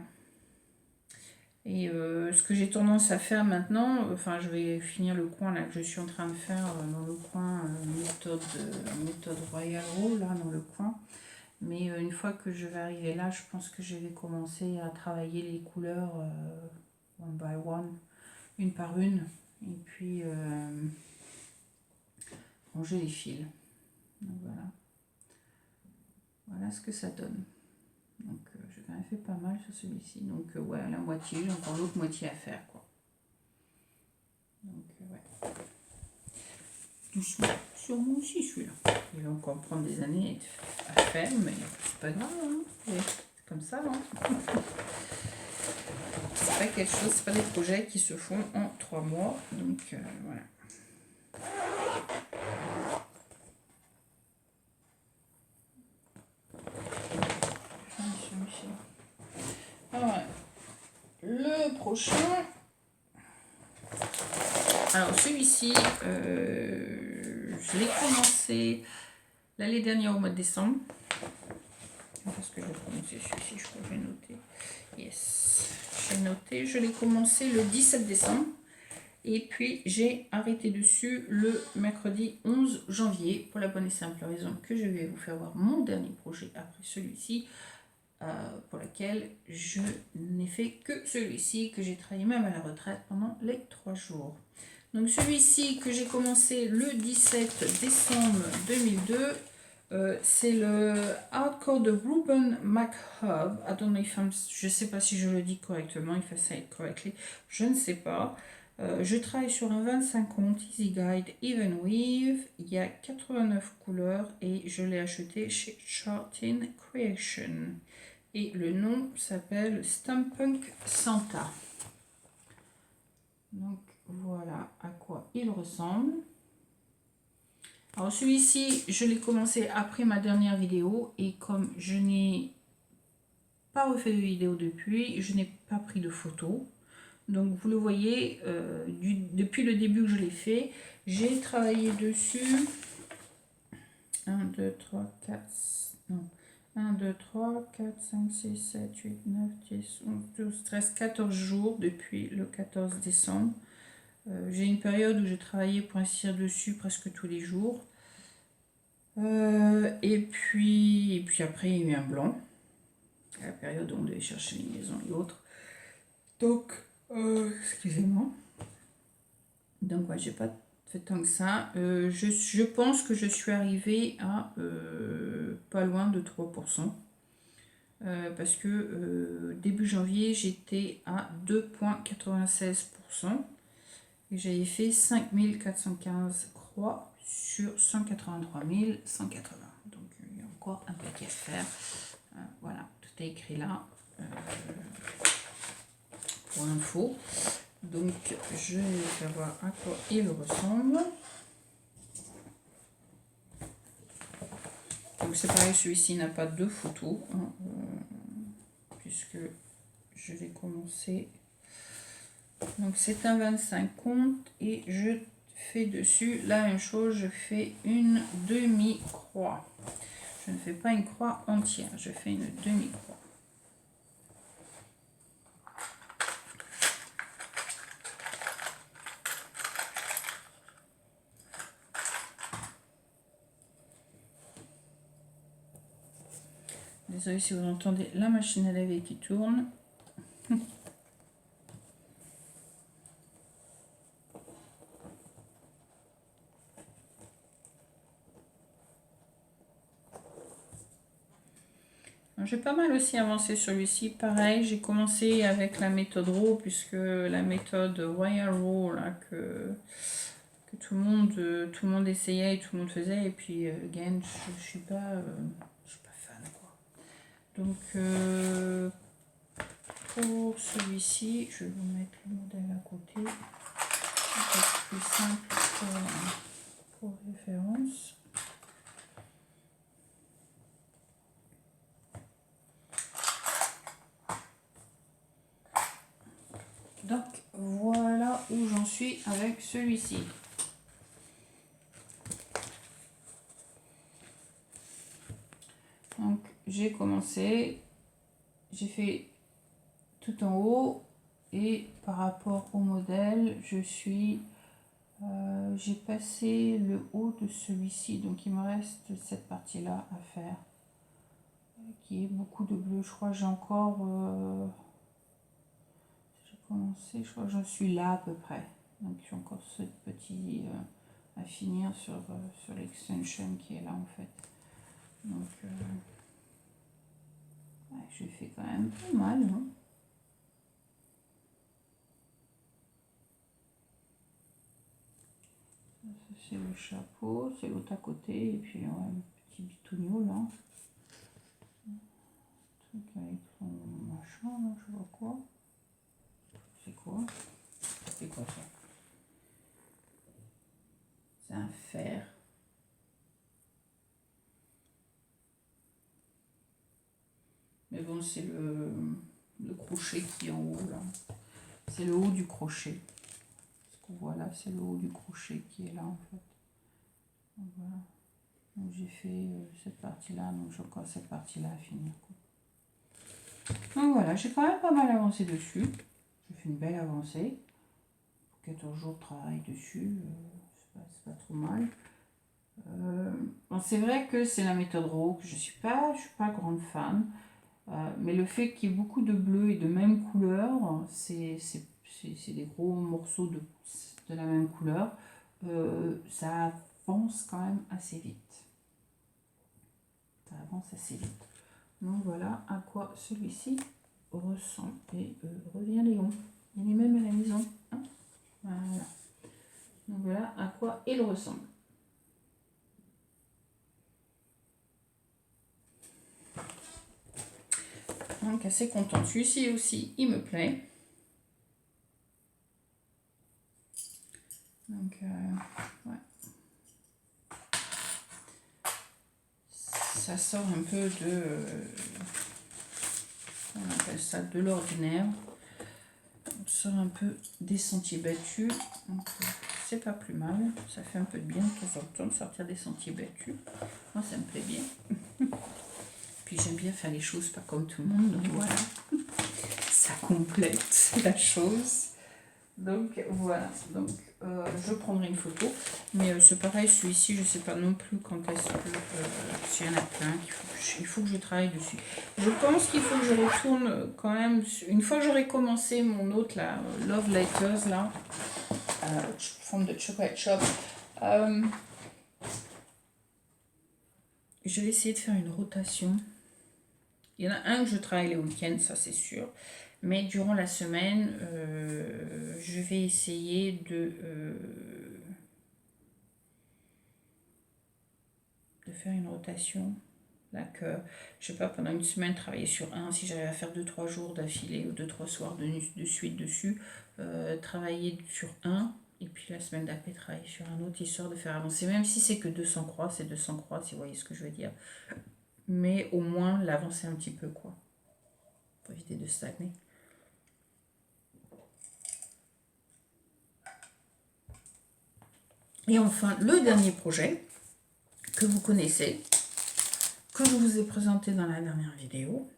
Et ce que j'ai tendance à faire maintenant, enfin je vais finir le coin là que je suis en train de faire dans le coin méthode Royal Row là dans le coin. Mais une fois que je vais arriver là, je pense que je vais commencer à travailler les couleurs one by one, une par une. Et puis ranger les fils. Donc voilà. Voilà ce que ça donne. Donc j'ai quand même fait pas mal sur celui-ci. Donc ouais, la moitié, j'ai encore l'autre moitié à faire quoi. Donc ouais. Doucement, sûrement aussi celui-là. Il va encore prendre des années à faire, mais c'est pas grave, hein. C'est comme ça, hein. C'est pas quelque chose, c'est pas des projets qui se font en 3 mois. Donc voilà. Alors, le prochain. Alors celui-ci, je l'ai commencé l'année dernière au mois de décembre. Parce que j'ai commencé celui-ci, je crois que j'ai noté. Yes, j'ai noté. Je l'ai commencé le 17 décembre. Et puis j'ai arrêté dessus le mercredi 11 janvier pour la bonne et simple raison que je vais vous faire voir mon dernier projet après celui-ci. Pour lequel je n'ai fait que celui-ci, que j'ai travaillé même à la retraite pendant les 3 jours. Donc celui-ci que j'ai commencé le 17 décembre 2002, c'est le Hardcore de Ruben McHugh. Je ne sais pas si je le dis correctement, if I say it correctly, je ne sais pas. Je travaille sur un 25 comptes Easy Guide Even Weave. Il y a 89 couleurs et je l'ai acheté chez Chartin Creation. Et le nom s'appelle Stampunk Santa. Donc voilà à quoi il ressemble. Alors celui-ci, je l'ai commencé après ma dernière vidéo. Et comme je n'ai pas refait de vidéo depuis, je n'ai pas pris de photos. Donc vous le voyez, depuis le début que je l'ai fait, j'ai travaillé dessus. 1, 2, 3, 4, non. 1, 2, 3, 4, 5, 6, 7, 8, 9, 10, 11, 12, 13, 14 jours depuis le 14 décembre. J'ai une période où j'ai travaillé pour ainsi dire dessus presque tous les jours. Et puis après, il y a eu un blanc. À la période où on devait chercher les maisons et autres. Donc, excusez-moi. Donc, ouais, j'ai pas fait tant que ça. Je pense que je suis arrivée à pas loin de 3%. Parce que début janvier, j'étais à 2,96%. Et j'avais fait 5415 croix sur 183 180. Donc, il y a encore un paquet à faire. Voilà, tout est écrit là. Pour info. Donc je vais faire voir à quoi il ressemble. Donc c'est pareil, celui-ci n'a pas de photo, hein, puisque je vais commencer. Donc c'est un 25 comptes et je fais dessus la même chose, je fais une demi-croix. Je ne fais pas une croix entière, je fais une demi-croix. Désolée si vous entendez la machine à laver qui tourne. J'ai pas mal aussi avancé sur celui-ci. Pareil, j'ai commencé avec la méthode RAW, puisque la méthode Wire RAW là, que tout le monde essayait et tout le monde faisait. Et puis, again, je suis pas fan, quoi. Donc, pour celui-ci, je vais vous mettre le modèle à côté. C'est plus simple pour référence. Donc voilà où j'en suis avec celui-ci. Donc j'ai commencé, j'ai fait tout en haut et par rapport au modèle, j'ai passé le haut de celui-ci, donc il me reste cette partie-là à faire, qui est beaucoup de bleu. Je crois que j'ai encore, j'ai commencé, je crois que j'en suis là à peu près. Donc j'ai encore ce petit à finir sur l'extension qui est là en fait. Donc ouais, je fais quand même pas mal, hein. C'est le chapeau, c'est l'autre à côté, et puis ouais, le petit bitounio là. Truc avec son machin là, je vois quoi. C'est quoi? C'est quoi ça? C'est un fer. Mais bon, c'est le crochet qui est en haut là. C'est le haut du crochet. Ce qu'on voit là, c'est le haut du crochet qui est là en fait. Donc voilà. Donc j'ai fait cette partie-là, donc j'ai encore cette partie-là à finir, quoi. Donc voilà, j'ai quand même pas mal avancé dessus. J'ai fait une belle avancée. 14 jours de travail dessus, c'est pas trop mal. Bon, c'est vrai que c'est la méthode RAW, que je suis pas grande fan. Mais le fait qu'il y ait beaucoup de bleu et de même couleur, c'est des gros morceaux de la même couleur, ça avance quand même assez vite. Ça avance assez vite. Donc voilà à quoi celui-ci ressemble. Et revient Léon. Il est même à la maison. Hein, voilà. Donc voilà à quoi il ressemble. Donc assez content. Celui-ci aussi, il me plaît. Donc ouais. Ça sort un peu de, on appelle ça de l'ordinaire. On sort un peu des sentiers battus. Donc c'est pas plus mal. Ça fait un peu de bien de temps en temps de sortir des sentiers battus. Moi ça me plaît bien. Puis j'aime bien faire les choses pas comme tout le monde. Donc voilà. Ça complète la chose. Donc voilà, donc je prendrai une photo, mais c'est pareil, celui-ci, je ne sais pas non plus quand est-ce que, s'il y en a plein, il faut que je travaille dessus. Je pense qu'il faut que je retourne quand même, une fois que j'aurai commencé mon autre, là, Love Letters, là, from the Chocolate Shop, je vais essayer de faire une rotation. Il y en a un que je travaille les week-ends, ça c'est sûr. Mais durant la semaine, je vais essayer de faire une rotation. Là que, je sais pas, pendant une semaine, travailler sur un, si j'avais à faire 2-3 jours d'affilée ou 2-3 soirs de suite dessus, travailler sur un, et puis la semaine d'après, travailler sur un autre, histoire de faire avancer. Même si c'est que 200 croix, c'est 200 croix, si vous voyez ce que je veux dire. Mais au moins l'avancer un petit peu, quoi. Pour éviter de stagner. Et enfin, le dernier projet que vous connaissez, que je vous ai présenté dans la dernière vidéo,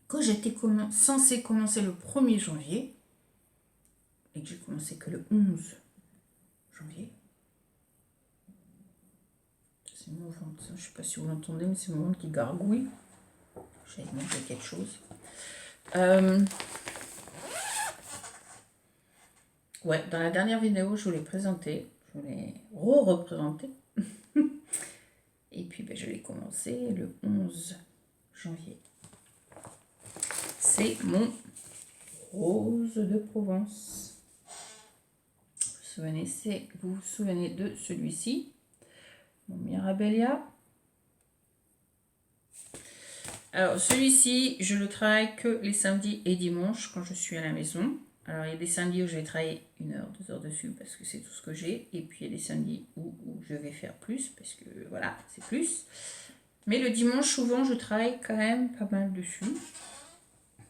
que j'étais censée commencer le 1er janvier, et que j'ai commencé que le 11 janvier. C'est mon ventre, je ne sais pas si vous l'entendez, mais c'est mon ventre qui gargouille. J'avais mangé quelque chose. Ouais, dans la dernière vidéo, je vous l'ai présenté, je vous l'ai représenté. Et puis je l'ai commencé le 11 janvier. C'est mon rose de Provence. Vous vous souvenez de celui-ci, mon Mirabellia. Alors celui-ci, je le travaille que les samedis et dimanches quand je suis à la maison. Alors il y a des samedis où je vais travailler 1 heure, 2 heures dessus parce que c'est tout ce que j'ai. Et puis il y a des samedis où je vais faire plus parce que voilà, c'est plus. Mais le dimanche, souvent, je travaille quand même pas mal dessus.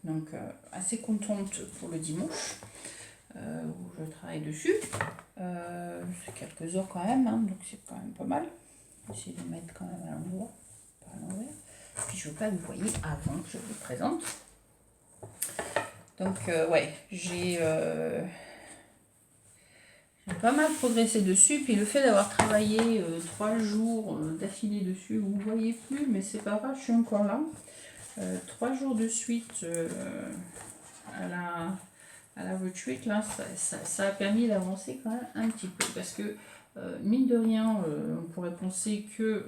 Donc assez contente pour le dimanche où je travaille dessus. C'est quelques heures quand même, hein, donc c'est quand même pas mal. J'essaie de mettre quand même à l'endroit, pas à l'envers. Puis je veux pas que vous voyez avant que je vous le présente. Donc ouais, j'ai pas mal progressé dessus. Puis le fait d'avoir travaillé 3 jours d'affilée dessus, vous ne voyez plus, mais c'est pas grave, je suis encore là. 3 jours de suite à la retreat, là, ça a permis d'avancer quand même un petit peu. Parce que, mine de rien, on pourrait penser que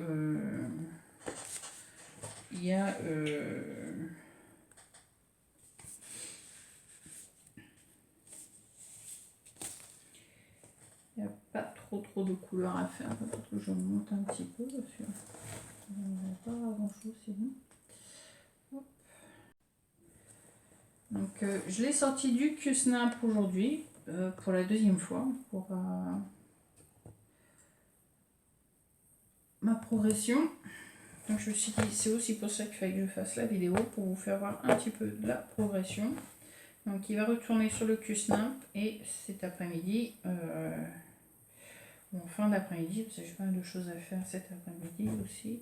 il y a... il n'y a pas trop de couleurs à faire. Peut-être que je monte un petit peu parce que on n'a pas grand chose sinon. Hop. Donc je l'ai sorti du Q-Snap aujourd'hui pour la 2e fois pour ma progression. Donc je me suis dit c'est aussi pour ça qu'il fallait que je fasse la vidéo pour vous faire voir un petit peu de la progression. Donc il va retourner sur le Q-Snap et cet après-midi, en fin d'après-midi, parce que j'ai pas mal de choses à faire cet après-midi aussi,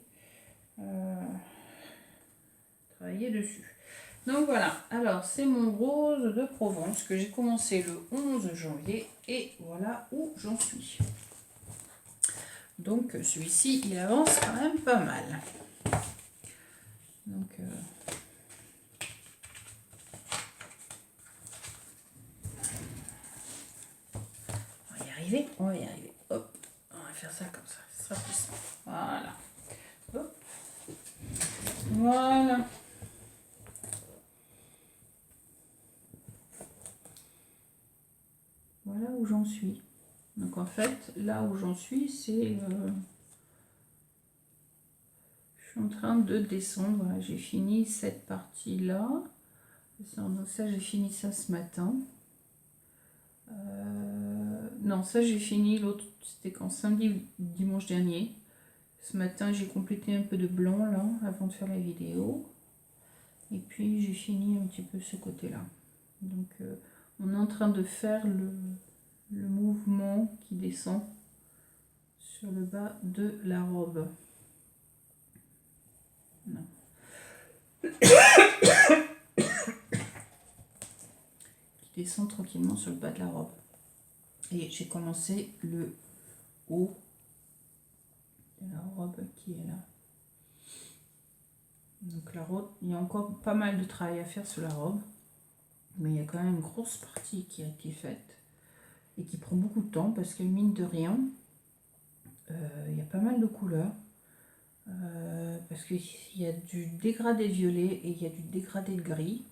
travailler dessus. Donc voilà, alors c'est mon rose de Provence que j'ai commencé le 11 janvier et voilà où j'en suis. Donc celui-ci il avance quand même pas mal. Donc on va y arriver, Hop, on va faire ça comme ça, ce sera plus simple. Voilà. Hop. Voilà. Voilà où j'en suis. Donc en fait, là où j'en suis, c'est... je suis en train de descendre. Voilà, j'ai fini cette partie-là. Donc ça, j'ai fini ça ce matin. Non, ça j'ai fini. L'autre, c'était quand samedi, dimanche dernier. Ce matin, j'ai complété un peu de blanc là, avant de faire la vidéo. Et puis, j'ai fini un petit peu ce côté-là. Donc, on est en train de faire le mouvement qui descend sur le bas de la robe. Non. Qui descend tranquillement sur le bas de la robe. Et j'ai commencé le haut de la robe qui est là. Donc la robe, il y a encore pas mal de travail à faire sur la robe. Mais il y a quand même une grosse partie qui a été faite. Et qui prend beaucoup de temps parce que mine de rien, il y a pas mal de couleurs. Parce qu'il y a du dégradé violet et il y a du dégradé de gris,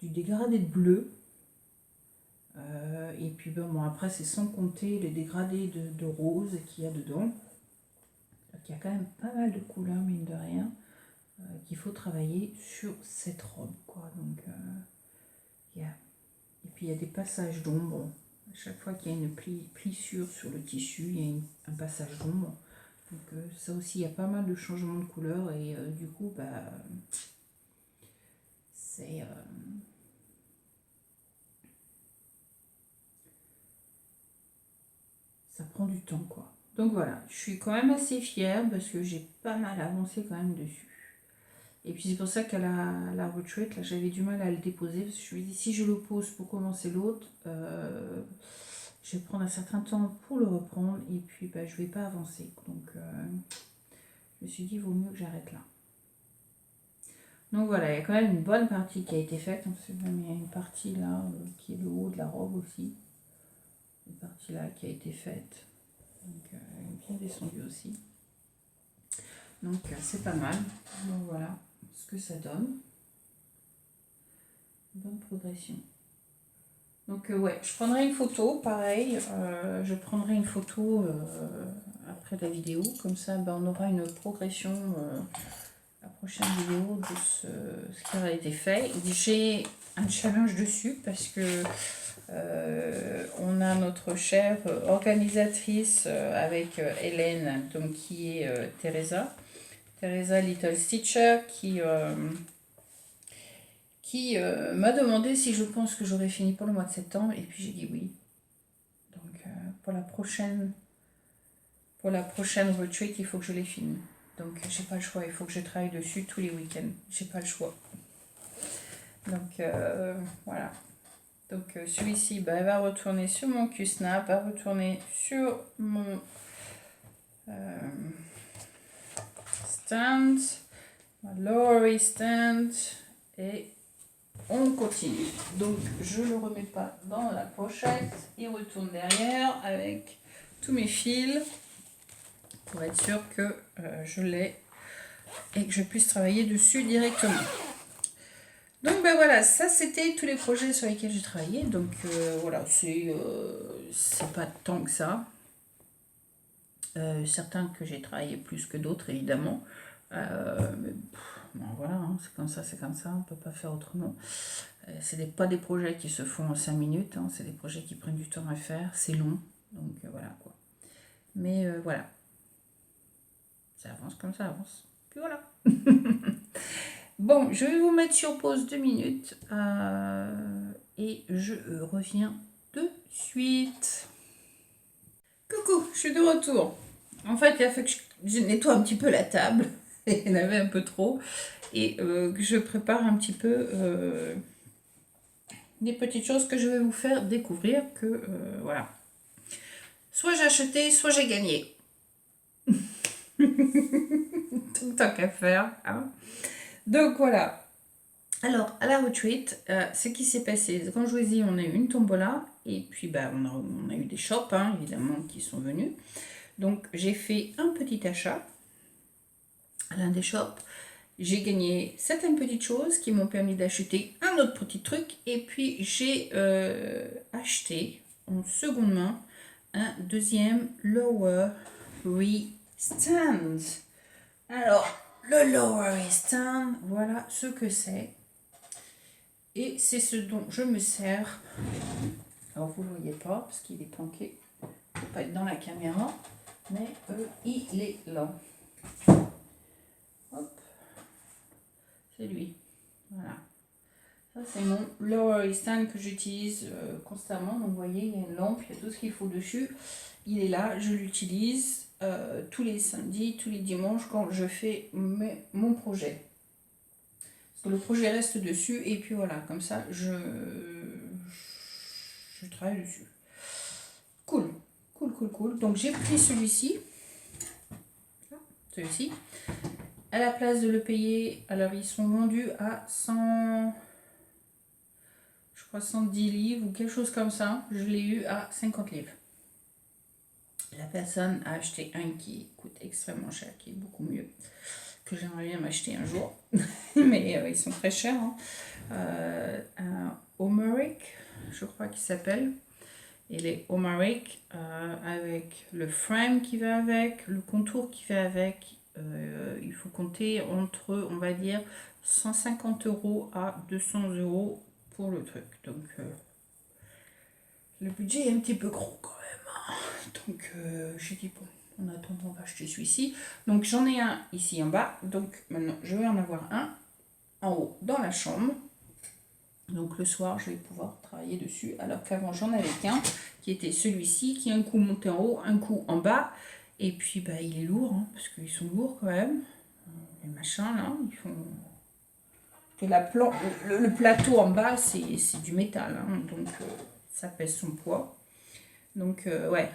du dégradé de bleu. Et puis bon, après c'est sans compter les dégradés de rose qu'il y a dedans. Donc il y a quand même pas mal de couleurs mine de rien. qu'il faut travailler sur cette robe, quoi. Donc, et puis il y a des passages d'ombre. À chaque fois qu'il y a une plissure sur le tissu, il y a un passage d'ombre. Donc ça aussi, il y a pas mal de changements de couleur et du coup, c'est... ça prend du temps, quoi. Donc voilà, je suis quand même assez fière parce que j'ai pas mal avancé quand même dessus. Et puis c'est pour ça qu'à la retraite, là, j'avais du mal à le déposer parce que je me dis si je le pose pour commencer l'autre, je vais prendre un certain temps pour le reprendre et puis je vais pas avancer. Donc je me suis dit, il vaut mieux que j'arrête là. Donc voilà, il y a quand même une bonne partie qui a été faite. Même il y a une partie là qui est le haut de la robe aussi. Une partie là qui a été faite. Donc elle est bien descendue aussi. Donc c'est pas mal. Donc voilà ce que ça donne. Bonne progression. Donc ouais, je prendrai une photo, pareil. Je prendrai une photo après la vidéo. Comme ça, on aura une progression. La prochaine vidéo de ce qui a été fait. J'ai un challenge dessus parce que on a notre chère organisatrice avec Hélène, donc qui est Teresa Little Stitcher, qui m'a demandé si je pense que j'aurais fini pour le mois de septembre et puis j'ai dit oui. Donc pour la prochaine retreat, il faut que je les filme. Donc j'ai pas le choix, il faut que je travaille dessus tous les week-ends. J'ai pas le choix. Donc voilà. Donc celui-ci, elle va retourner sur mon Q-Snap, va retourner sur mon stand, ma Lowery stand, et on continue. Donc je le remets pas dans la pochette, il retourne derrière avec tous mes fils pour être sûr que je l'ai et que je puisse travailler dessus directement. Donc voilà, ça c'était tous les projets sur lesquels j'ai travaillé. Donc voilà, c'est pas tant que ça. Certains que j'ai travaillé plus que d'autres évidemment. Mais voilà, hein, c'est comme ça, on peut pas faire autrement. C'est pas des projets qui se font en 5 minutes, hein, c'est des projets qui prennent du temps à faire, c'est long, donc voilà quoi. Mais voilà, ça avance comme ça avance. Puis voilà. Bon, je vais vous mettre sur pause 2 minutes et je reviens de suite. Coucou, je suis de retour. En fait, il a fallu que je nettoie un petit peu la table. Il y en avait un peu trop. Et que je prépare un petit peu des petites choses que je vais vous faire découvrir. Que voilà. Soit j'ai acheté, soit j'ai gagné. Tout tant qu'à faire. Hein. Donc voilà. Alors, à la retreat, ce qui s'est passé, quand je vous ai dit, on a eu une tombola. Et puis, on a eu des shops, hein, évidemment, qui sont venus. Donc, j'ai fait un petit achat à l'un des shops. J'ai gagné certaines petites choses qui m'ont permis d'acheter un autre petit truc. Et puis, j'ai acheté en seconde main un deuxième Lowery stand. Alors, le Lowery stand, voilà ce que c'est. Et c'est ce dont je me sers. Alors, vous ne le voyez pas parce qu'il est planqué. Il ne peut pas être dans la caméra. Mais il est là. Hop. C'est lui. Voilà. Ça, c'est mon Lowery stand que j'utilise constamment. Donc, vous voyez, il y a une lampe, il y a tout ce qu'il faut dessus. Il est là, je l'utilise tous les samedis, tous les dimanches quand je fais mon projet. Parce que le projet reste dessus et puis voilà, comme ça, je travaille dessus. Cool. Donc, j'ai pris celui-ci. Celui-ci. À la place de le payer, alors ils sont vendus à 100... je crois 110 livres ou quelque chose comme ça. Je l'ai eu à 50 livres. La personne a acheté un qui coûte extrêmement cher, qui est beaucoup mieux, que j'aimerais bien m'acheter un jour. Mais ils sont très chers. Hein. Un Homeric, je crois qu'il s'appelle. Et les Homeric avec le frame qui va avec, le contour qui va avec, il faut compter entre, on va dire, 150 € à 200 € pour le truc. Donc, le budget est un petit peu gros quand même. Donc, j'ai dit, bon, en attendant, on va acheter celui-ci. Donc, j'en ai un ici en bas. Donc, maintenant, je vais en avoir un en haut dans la chambre. Donc, le soir, je vais pouvoir travailler dessus. Alors qu'avant, j'en avais qu'un qui était celui-ci, qui un coup monté en haut, un coup en bas. Et puis, bah, il est lourd, hein, parce qu'ils sont lourds quand même. Les machins, là, ils font... Que le plateau en bas, c'est du métal, hein, donc ça pèse son poids. Donc, ouais,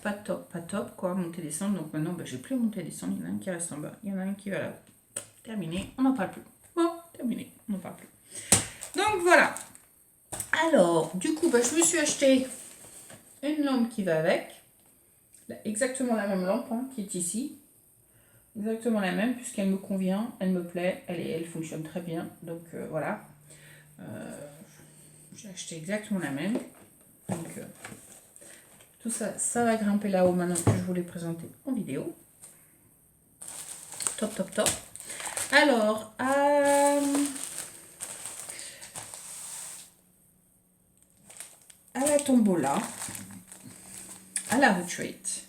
pas top, quoi, monter-descendre. Donc maintenant, bah, j'ai plus monter-descendre. Il y en a un qui reste en bas, il y en a un qui va là. Terminé, on n'en parle plus. Bon, terminé, on n'en parle plus. Donc, voilà. Alors, du coup, bah, je me suis acheté une lampe qui va avec. Exactement la même lampe, hein, qui est ici. Exactement la même, puisqu'elle me convient, elle me plaît, elle fonctionne très bien. Donc, voilà. J'ai acheté exactement la même. Donc, tout ça, ça va grimper là-haut maintenant que je vous l'ai présenté en vidéo. Top, top, top. Alors, à la tombola, à la retreat,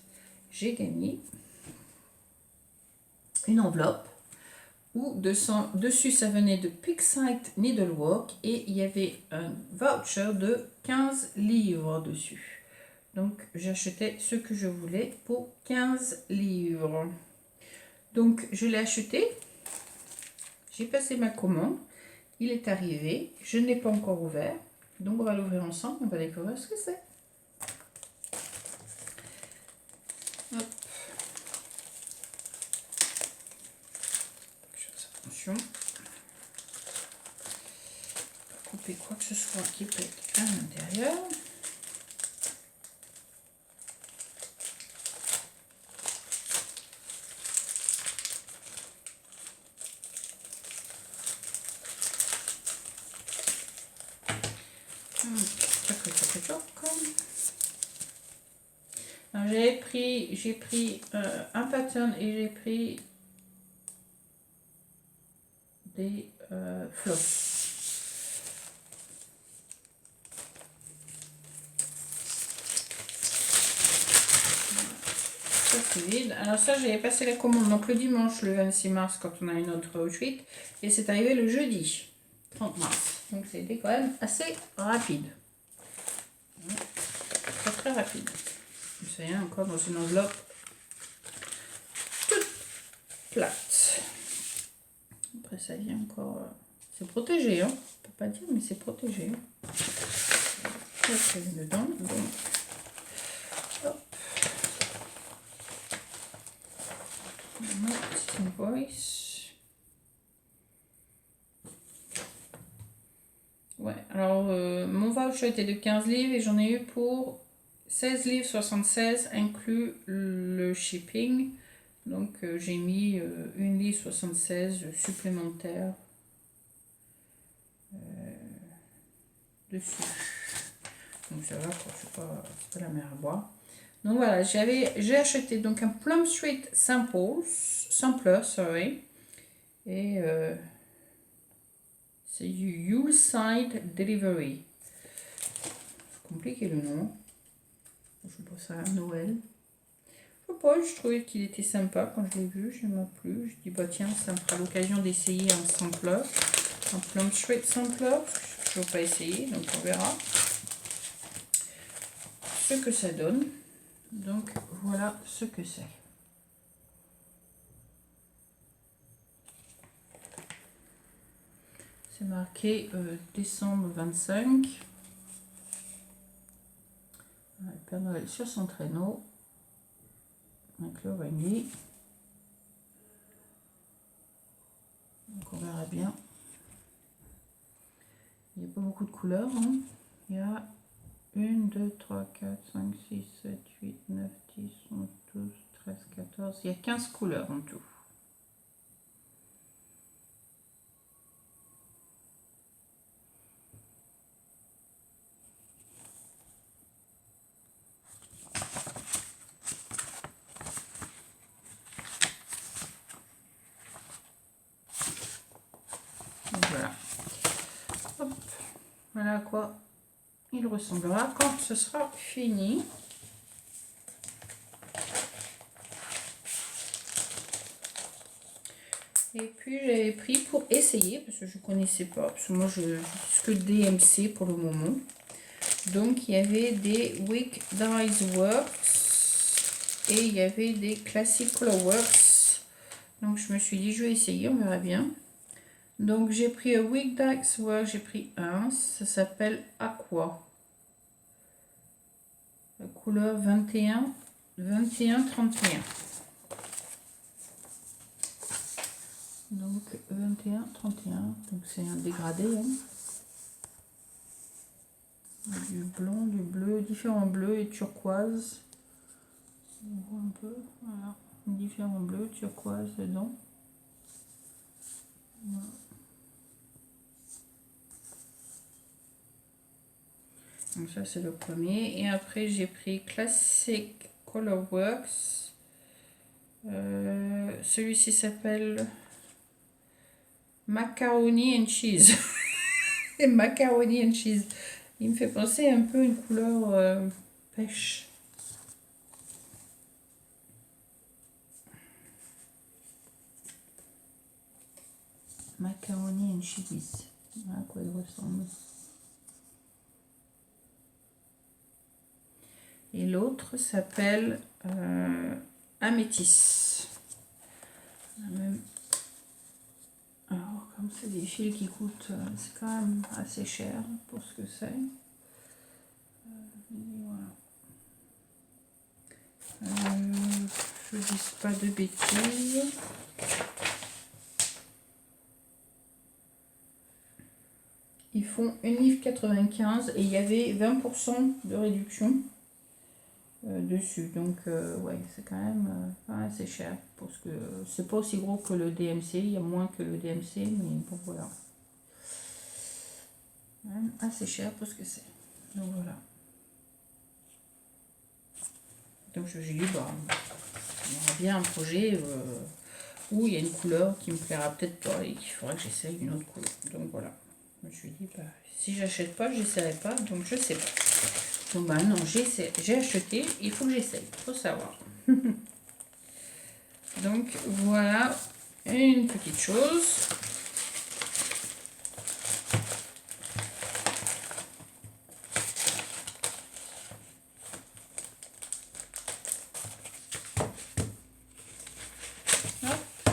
j'ai gagné une enveloppe où dessus ça venait de Pixite Needlework et il y avait un voucher de 15 livres dessus. Donc j'achetais ce que je voulais pour 15 livres. Donc je l'ai acheté, j'ai passé ma commande, il est arrivé, je ne l'ai pas encore ouvert. Donc on va l'ouvrir ensemble, on va découvrir ce que c'est. Hop. Attention. Pas couper quoi que ce soit qui peut être à l'intérieur. J'ai pris un pattern et j'ai pris des floss. Ça c'est vide. Alors ça j'avais passé la commande donc le dimanche le 26 mars quand on a une autre retreat et c'est arrivé le jeudi 30 mars. Donc c'était quand même assez rapide. Très très rapide. Ça y est encore dans une enveloppe toute plate. Après ça vient encore... c'est protégé, hein. On peut pas dire mais c'est protégé. Ça dedans. Donc, hop. Petit invoice. Ouais, alors mon voucher était de 15 livres et j'en ai eu pour 16 livres 76 inclus le shipping. Donc j'ai mis 1 livre 76 supplémentaire dessus. Donc ça va, c'est pas la mer à boire. Donc voilà, j'ai acheté donc un Plum Street Sampler, sorry. Et c'est du Yuletide Delivery. C'est compliqué le nom. Je pense ça à Noël. Je sais pas, je trouvais qu'il était sympa quand je l'ai vu, je m'a plu. Je dis bah tiens, ça me fera l'occasion d'essayer un sampler. Un Plum Street Sampler. Je n'ai pas essayé, donc on verra ce que ça donne. Donc voilà ce que c'est. C'est marqué décembre 25. Le Père Noël sur son traîneau. Avec le Wendy. Donc on verra bien. Il n'y a pas beaucoup de couleurs. Hein. Il y a 1, 2, 3, 4, 5, 6, 7, 8, 9, 10, 11, 12, 13, 14. Il y a 15 couleurs en tout. Voilà à quoi il ressemblera quand ce sera fini. Et puis j'avais pris pour essayer, parce que je ne connaissais pas, parce que moi je n'utilise que DMC pour le moment. Donc il y avait des Wick Dies Works et il y avait des Classic Color Works. Donc je me suis dit je vais essayer, on verra bien. Donc j'ai pris un Wick Dies Works, j'ai pris un, ça s'appelle Aqua. La couleur 21, 21, 31. Donc 21, 31, donc c'est un dégradé. Hein. Du blanc, du bleu, différents bleus et turquoise. On voit un peu, voilà, différents bleus, turquoise dedans. Voilà. Donc ça c'est le premier. Et après j'ai pris Classic Color Works. Celui-ci s'appelle Macaroni and Cheese. Macaroni and Cheese. Il me fait penser un peu à une couleur pêche. Macaroni and Cheese. Voilà à quoi il ressemble. Et l'autre s'appelle Améthyste. Alors, comme c'est des fils qui coûtent, c'est quand même assez cher pour ce que c'est. Voilà. Je ne dis pas de bêtises. Ils font 1,95 livre et il y avait 20% de réduction dessus. Donc, ouais, c'est quand même assez cher. Parce que c'est pas aussi gros que le DMC. Il y a moins que le DMC, mais bon, voilà. Quand même assez cher pour ce que c'est. Donc, voilà. Donc, je dis, bah, on aura bien un projet où il y a une couleur qui me plaira peut-être pas et qu'il faudra que j'essaye une autre couleur. Donc, voilà. Je me suis dit, bah, si j'achète pas, j'essaierai pas, donc je sais pas. Donc bah non, j'ai acheté, il faut que j'essaye, il faut savoir. Donc voilà une petite chose. Hop.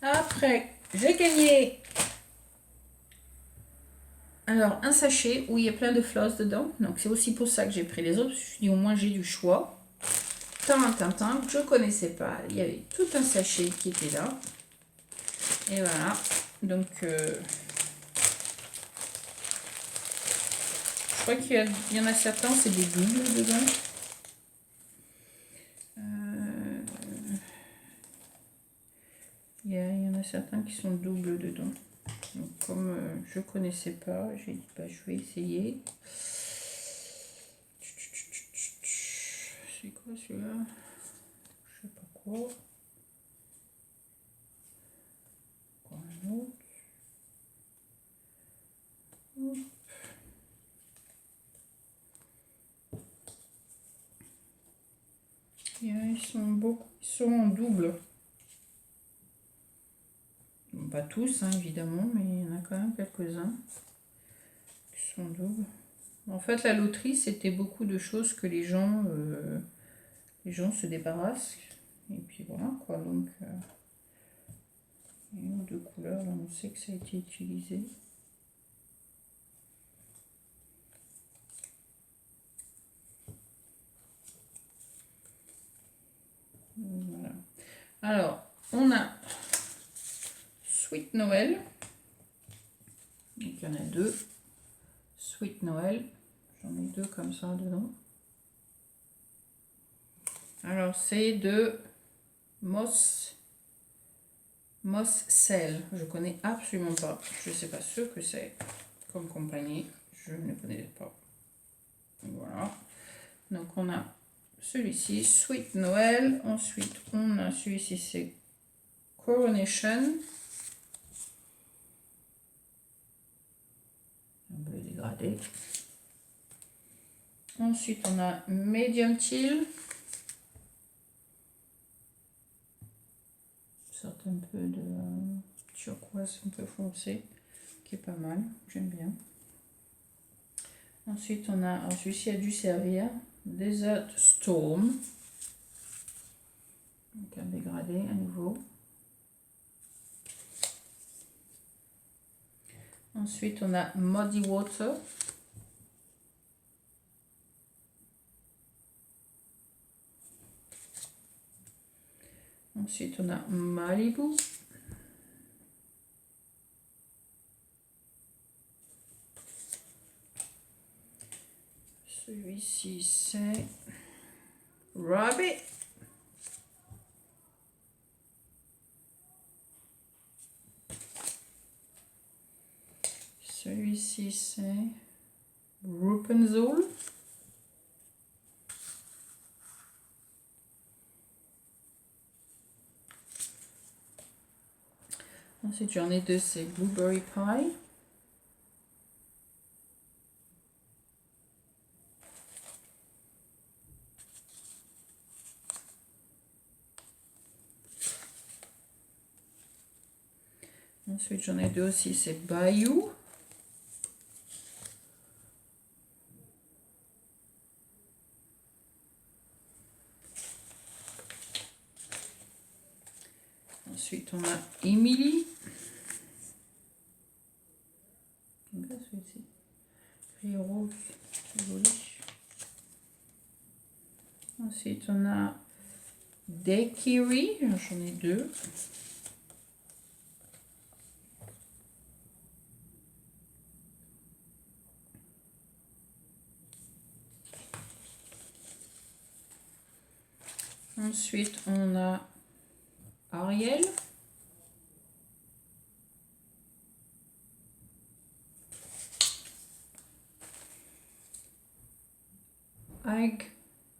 Après, j'ai gagné alors un sachet où il y a plein de floss dedans. Donc c'est aussi pour ça que j'ai pris les autres. Je me suis dit au moins j'ai du choix. Tintin, je connaissais pas. Il y avait tout un sachet qui était là. Et voilà. Donc je crois qu'il y en a certains, c'est des doubles dedans. Il y en a certains qui sont doubles dedans. Donc, comme je connaissais pas, j'ai dit bah, je vais essayer. C'est quoi celui-là? Je sais pas quoi. Encore un autre. Hop. Ils sont beaucoup, ils sont en double. Bon, pas tous, hein, évidemment, mais il y en a quand même quelques-uns qui sont doubles. En fait, la loterie, c'était beaucoup de choses que les gens se débarrassent. Et puis voilà, quoi. Donc, il y a une ou deux couleurs, là, on sait que ça a été utilisé. Voilà. Alors, on a Sweet Noël. Donc, il y en a deux. Sweet Noël. J'en ai deux comme ça dedans. Alors, c'est de Moss Cell. Je connais absolument pas. Je sais pas ce que c'est comme compagnie. Je ne connais pas. Voilà. Donc, on a celui-ci, Sweet Noël. Ensuite, on a celui-ci, c'est Coronation. Un bleu dégradé. dégradé. Ensuite, on a Medium Teal. Sorte un peu de turquoise un peu foncé, qui est pas mal, j'aime bien. Ensuite, on a, alors celui-ci a dû servir, Desert Storm. Donc un dégradé à nouveau. Ensuite, on a Muddy Water. Ensuite, on a Malibu. Celui-ci, c'est Rabbit. Celui-ci, c'est Rapunzel. Ensuite, j'en ai deux, c'est Blueberry Pie. Ensuite, j'en ai deux aussi, c'est Bayou. Ensuite, on a Emily. J'aime bien celui-ci. Gris rose, c'est joli. Ensuite, on a Daiquiri. J'en ai deux. Ensuite, on a Ariel.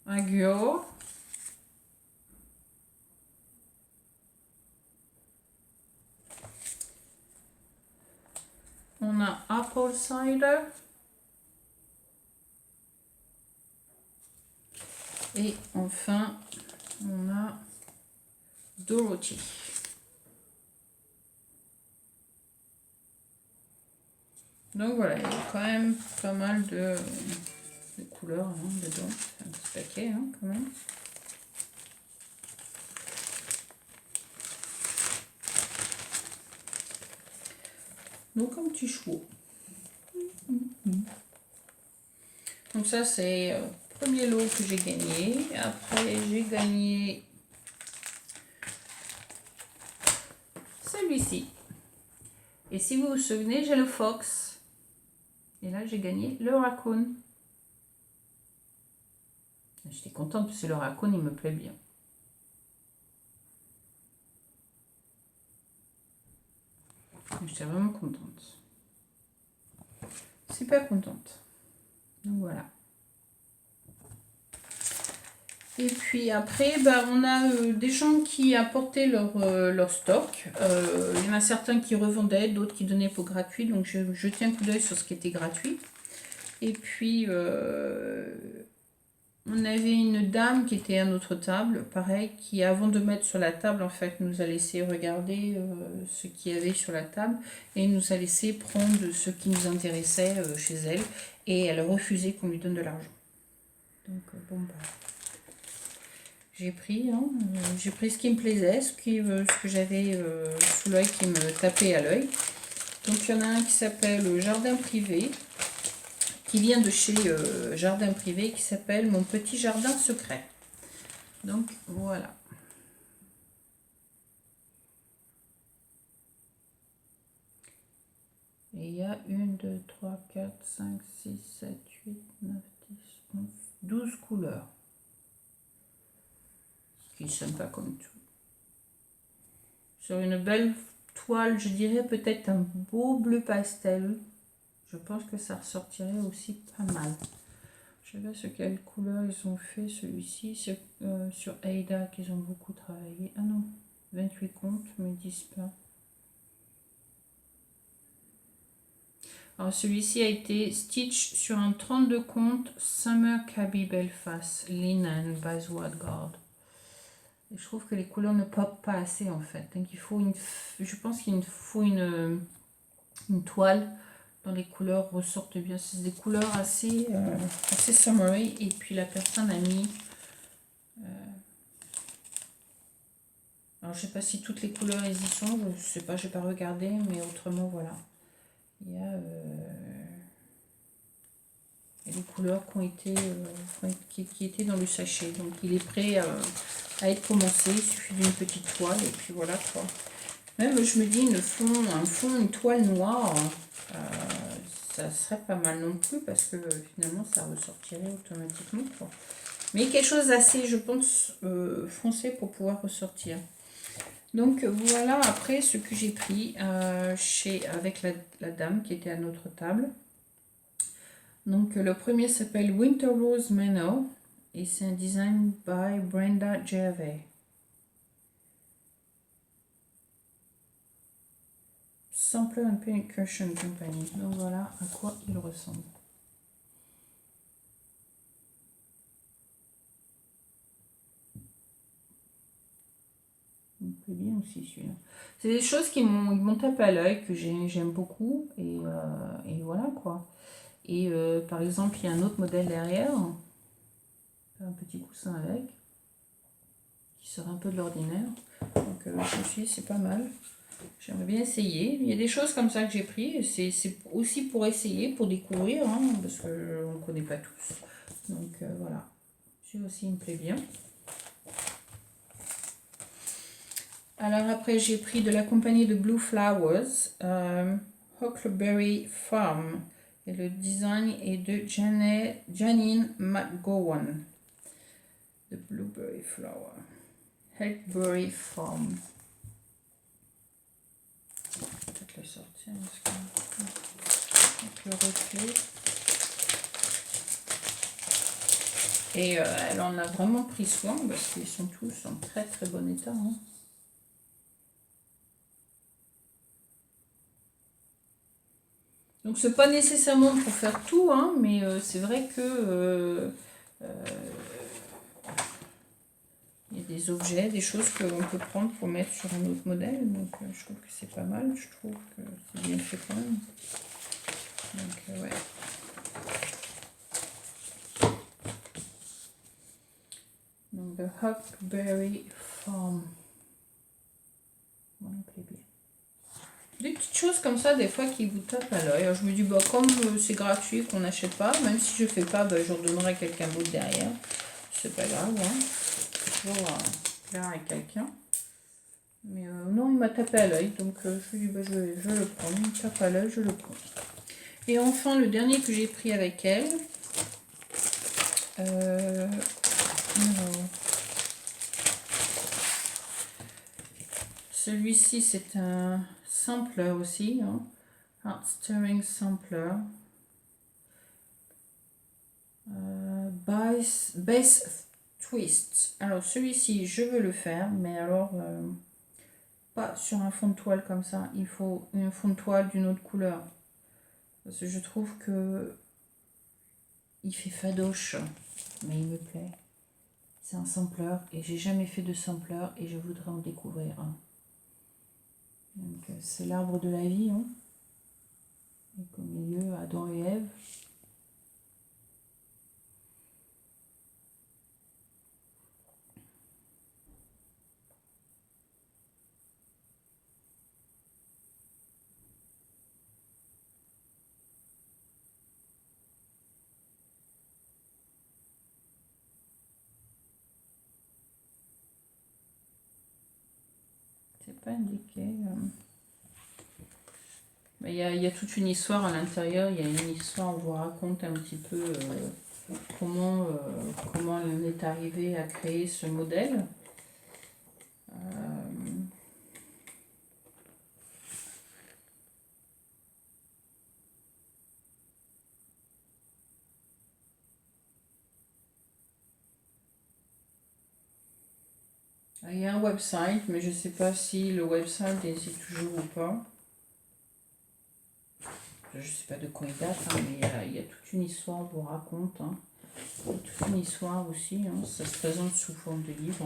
Agio. On a Apple Cider. Et enfin, on a Dorothy. Donc voilà, il y a quand même pas mal de couleurs hein, dedans. C'est un petit paquet hein, quand même. Donc un petit chevaux. Donc ça c'est le premier lot que j'ai gagné. Après j'ai gagné celui-ci. Et si vous vous souvenez, j'ai le fox. Et là j'ai gagné le raccoon. J'étais contente parce que le raccoon il me plaît bien. J'étais vraiment contente. Super contente. Donc voilà. Et puis après, bah, on a des gens qui apportaient leur stock. Il y en a certains qui revendaient, d'autres qui donnaient pour gratuit. Donc je jetais un coup d'œil sur ce qui était gratuit. Et puis on avait une dame qui était à notre table, pareil, qui avant de mettre sur la table, en fait, nous a laissé regarder ce qu'il y avait sur la table et nous a laissé prendre ce qui nous intéressait chez elle. Et elle a refusé qu'on lui donne de l'argent. Donc bon bah. J'ai pris ce qui me plaisait, ce que j'avais sous l'œil qui me tapait à l'œil. Donc il y en a un qui s'appelle Jardin Privé, qui vient de chez Jardin Privé, qui s'appelle Mon Petit Jardin Secret. Donc voilà. Et il y a 1, 2, 3, 4, 5, 6, 7, 8, 9, 10, 11, 12 couleurs. Qui est sympa comme tout. Sur une belle toile, je dirais peut-être un beau bleu pastel. Je pense que ça ressortirait aussi pas mal. Je sais pas sur quelle couleur ils ont fait celui-ci. C'est sur Aida qu'ils ont beaucoup travaillé. Ah non, 28 comptes, mais ils disent pas. Alors celui-ci a été stitch sur un 32 compte Summer Cabby Belfast Linen Base Guard. Et je trouve que les couleurs ne popent pas assez en fait. Donc il faut je pense qu'il faut une toile dont les couleurs ressortent bien. C'est des couleurs assez summery. Et puis la personne a mis... alors je sais pas si toutes les couleurs y sont, je sais pas, j'ai pas regardé, mais autrement voilà. Il y a les couleurs qui ont été qui étaient dans le sachet. Donc il est prêt à être commencé. Il suffit d'une petite toile et puis voilà quoi. Même je me dis une toile noire, ça serait pas mal non plus parce que finalement ça ressortirait automatiquement quoi. Mais quelque chose d'assez, je pense, foncé pour pouvoir ressortir. Donc voilà après ce que j'ai pris avec la dame qui était à notre table. Donc le premier s'appelle Winter Rose Manor et c'est un design by Brenda Gervais. Sampler and Percussion Company. Donc voilà à quoi il ressemble. Il me plaît bien aussi celui-là. C'est des choses qui m'ont tapé à l'œil, que j'aime beaucoup et voilà quoi. Et par exemple, il y a un autre modèle derrière, un petit coussin avec, qui sort un peu de l'ordinaire. Donc je me suis dit, c'est pas mal. J'aimerais bien essayer. Il y a des choses comme ça que j'ai pris. C'est aussi pour essayer, pour découvrir, hein, parce qu'on ne connaît pas tous. Donc voilà. Celui aussi, il me plaît bien. Alors après, j'ai pris de la compagnie de Blue Flowers, Huckleberry Farm. Et le design est de Janine McGowan. The Blueberry Flower. Huckleberry Farm. Peut-être le sortir avec le reflet. Et elle en a vraiment pris soin parce qu'ils sont tous en très très bon état. Hein. Donc c'est pas nécessairement pour faire tout, hein, mais c'est vrai que il y a des objets, des choses qu'on peut prendre pour mettre sur un autre modèle. Donc je trouve que c'est pas mal, je trouve que c'est bien fait quand même. Donc ouais. Donc The Huckleberry Farm. Ouais, il me plaît bien. Des petites choses comme ça, des fois, qui vous tapent à l'œil. Alors je me dis, bah, comme c'est gratuit, qu'on n'achète pas, même si je fais pas, bah, je redonnerai à quelqu'un d'autre derrière. C'est pas grave, hein. C'est toujours plaire à quelqu'un. Mais non, il m'a tapé à l'œil, donc je me dis, bah, je le prends. Il me tape à l'œil, je le prends. Et enfin, le dernier que j'ai pris avec elle. Celui-ci, c'est un sampler aussi, hein. Heart Stirring Sampler. Bass Twist. Alors celui-ci, je veux le faire, mais alors pas sur un fond de toile comme ça. Il faut un fond de toile d'une autre couleur. Parce que je trouve que il fait fadoche, mais il me plaît. C'est un sampler et j'ai jamais fait de sampler et je voudrais en découvrir un. Donc c'est l'arbre de la vie, hein. Et au milieu, Adam et Ève. C'est pas indiqué. Il y a toute une histoire à l'intérieur. Il y a une histoire, on vous raconte un petit peu comment on est arrivé à créer ce modèle. Il y a un website, mais je ne sais pas si le website existe toujours ou pas. je sais pas de quand il date, hein, mais il y a toute une histoire, je vous raconte. Hein. Il y a toute une histoire aussi, hein, ça se présente sous forme de livre.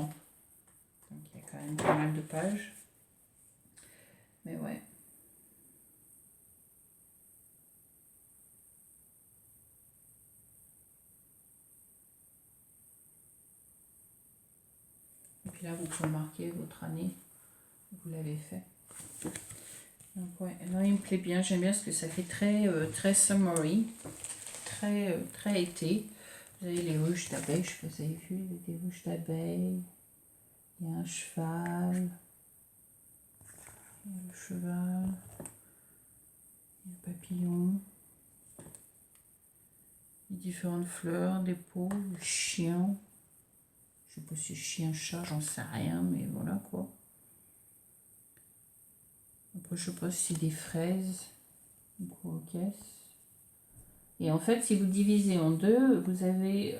Donc il y a quand même pas mal de pages. Mais ouais. Et puis là, vous pouvez marquer votre année, vous l'avez fait. Donc ouais, non, il me plaît bien, j'aime bien parce que ça fait très summery, très été. Vous avez les ruches d'abeilles, je sais pas si vous avez vu, il y a des ruches d'abeilles, il y a un cheval, il y a le cheval, il y a le papillon, les différentes fleurs, des pots, le chien. Je sais pas si chien, chat, j'en sais rien, mais voilà quoi. Après, je sais pas si c'est des fraises, une coquesse. Et en fait, si vous divisez en deux, vous avez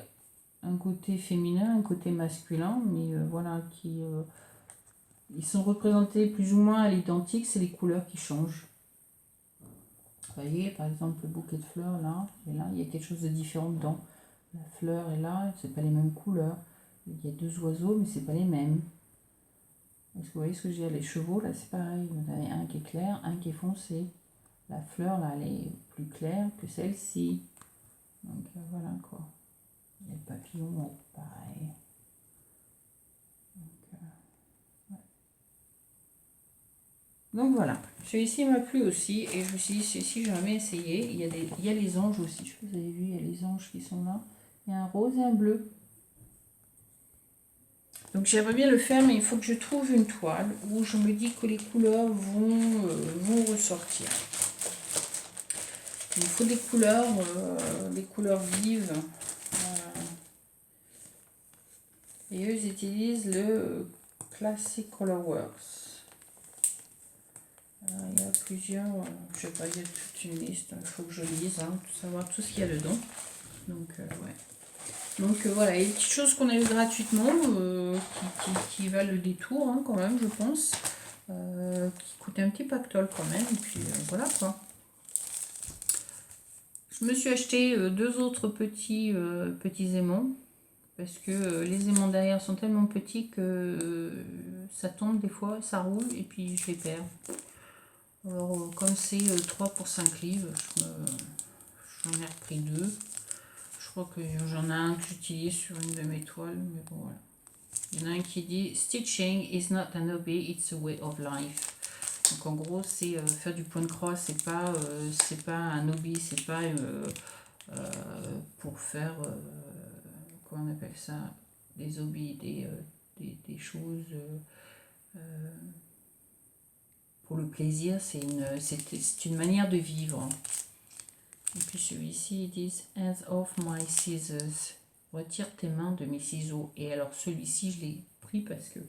un côté féminin, un côté masculin, mais voilà, ils sont représentés plus ou moins à l'identique, c'est les couleurs qui changent. Vous voyez, par exemple, le bouquet de fleurs, là, et là, il y a quelque chose de différent dedans. La fleur est là, c'est pas les mêmes couleurs. Il y a deux oiseaux, mais c'est pas les mêmes. Est-ce que vous voyez ce que je veux dire? Les chevaux, là, c'est pareil. Vous avez un qui est clair, un qui est foncé. La fleur, là, elle est plus claire que celle-ci. Donc, voilà, quoi. Il y a le papillon, pareil. Donc voilà, celui-ci m'a plu aussi et je me suis dit celui-ci j'ai jamais essayé. Il y a les anges aussi, je sais pas si vous avez vu, il y a les anges qui sont là. Il y a un rose et un bleu. Donc j'aimerais bien le faire mais il faut que je trouve une toile où je me dis que les couleurs vont ressortir. Il faut des couleurs vives. Et eux ils utilisent le Classic Colorworks. Il y a plusieurs, je sais pas, il y a toute une liste, il faut que je lise, hein, pour savoir tout ce qu'il y a dedans. Donc, ouais. Donc voilà, il y a des petites choses qu'on a eu gratuitement, qui valent le détour, hein, quand même, je pense. Qui coûtaient un petit pactole quand même, et puis voilà quoi. Je me suis acheté deux autres petits aimants, parce que les aimants derrière sont tellement petits que ça tombe des fois, ça roule, et puis je les perds. Alors, comme c'est 3 pour 5 livres, j'en ai repris deux. Je crois que j'en ai un que j'utilise sur une de mes toiles, mais bon, voilà. Il y en a un qui dit Stitching is not an hobby, it's a way of life. Donc, en gros, c'est faire du point de croix, c'est pas un hobby, c'est pas pour faire, comment on appelle ça, des hobbies, des choses. Pour le plaisir, c'est une manière de vivre. Et puis celui-ci, ils disent Hands off my scissors. Retire tes mains de mes ciseaux. Et alors celui-ci, je l'ai pris parce que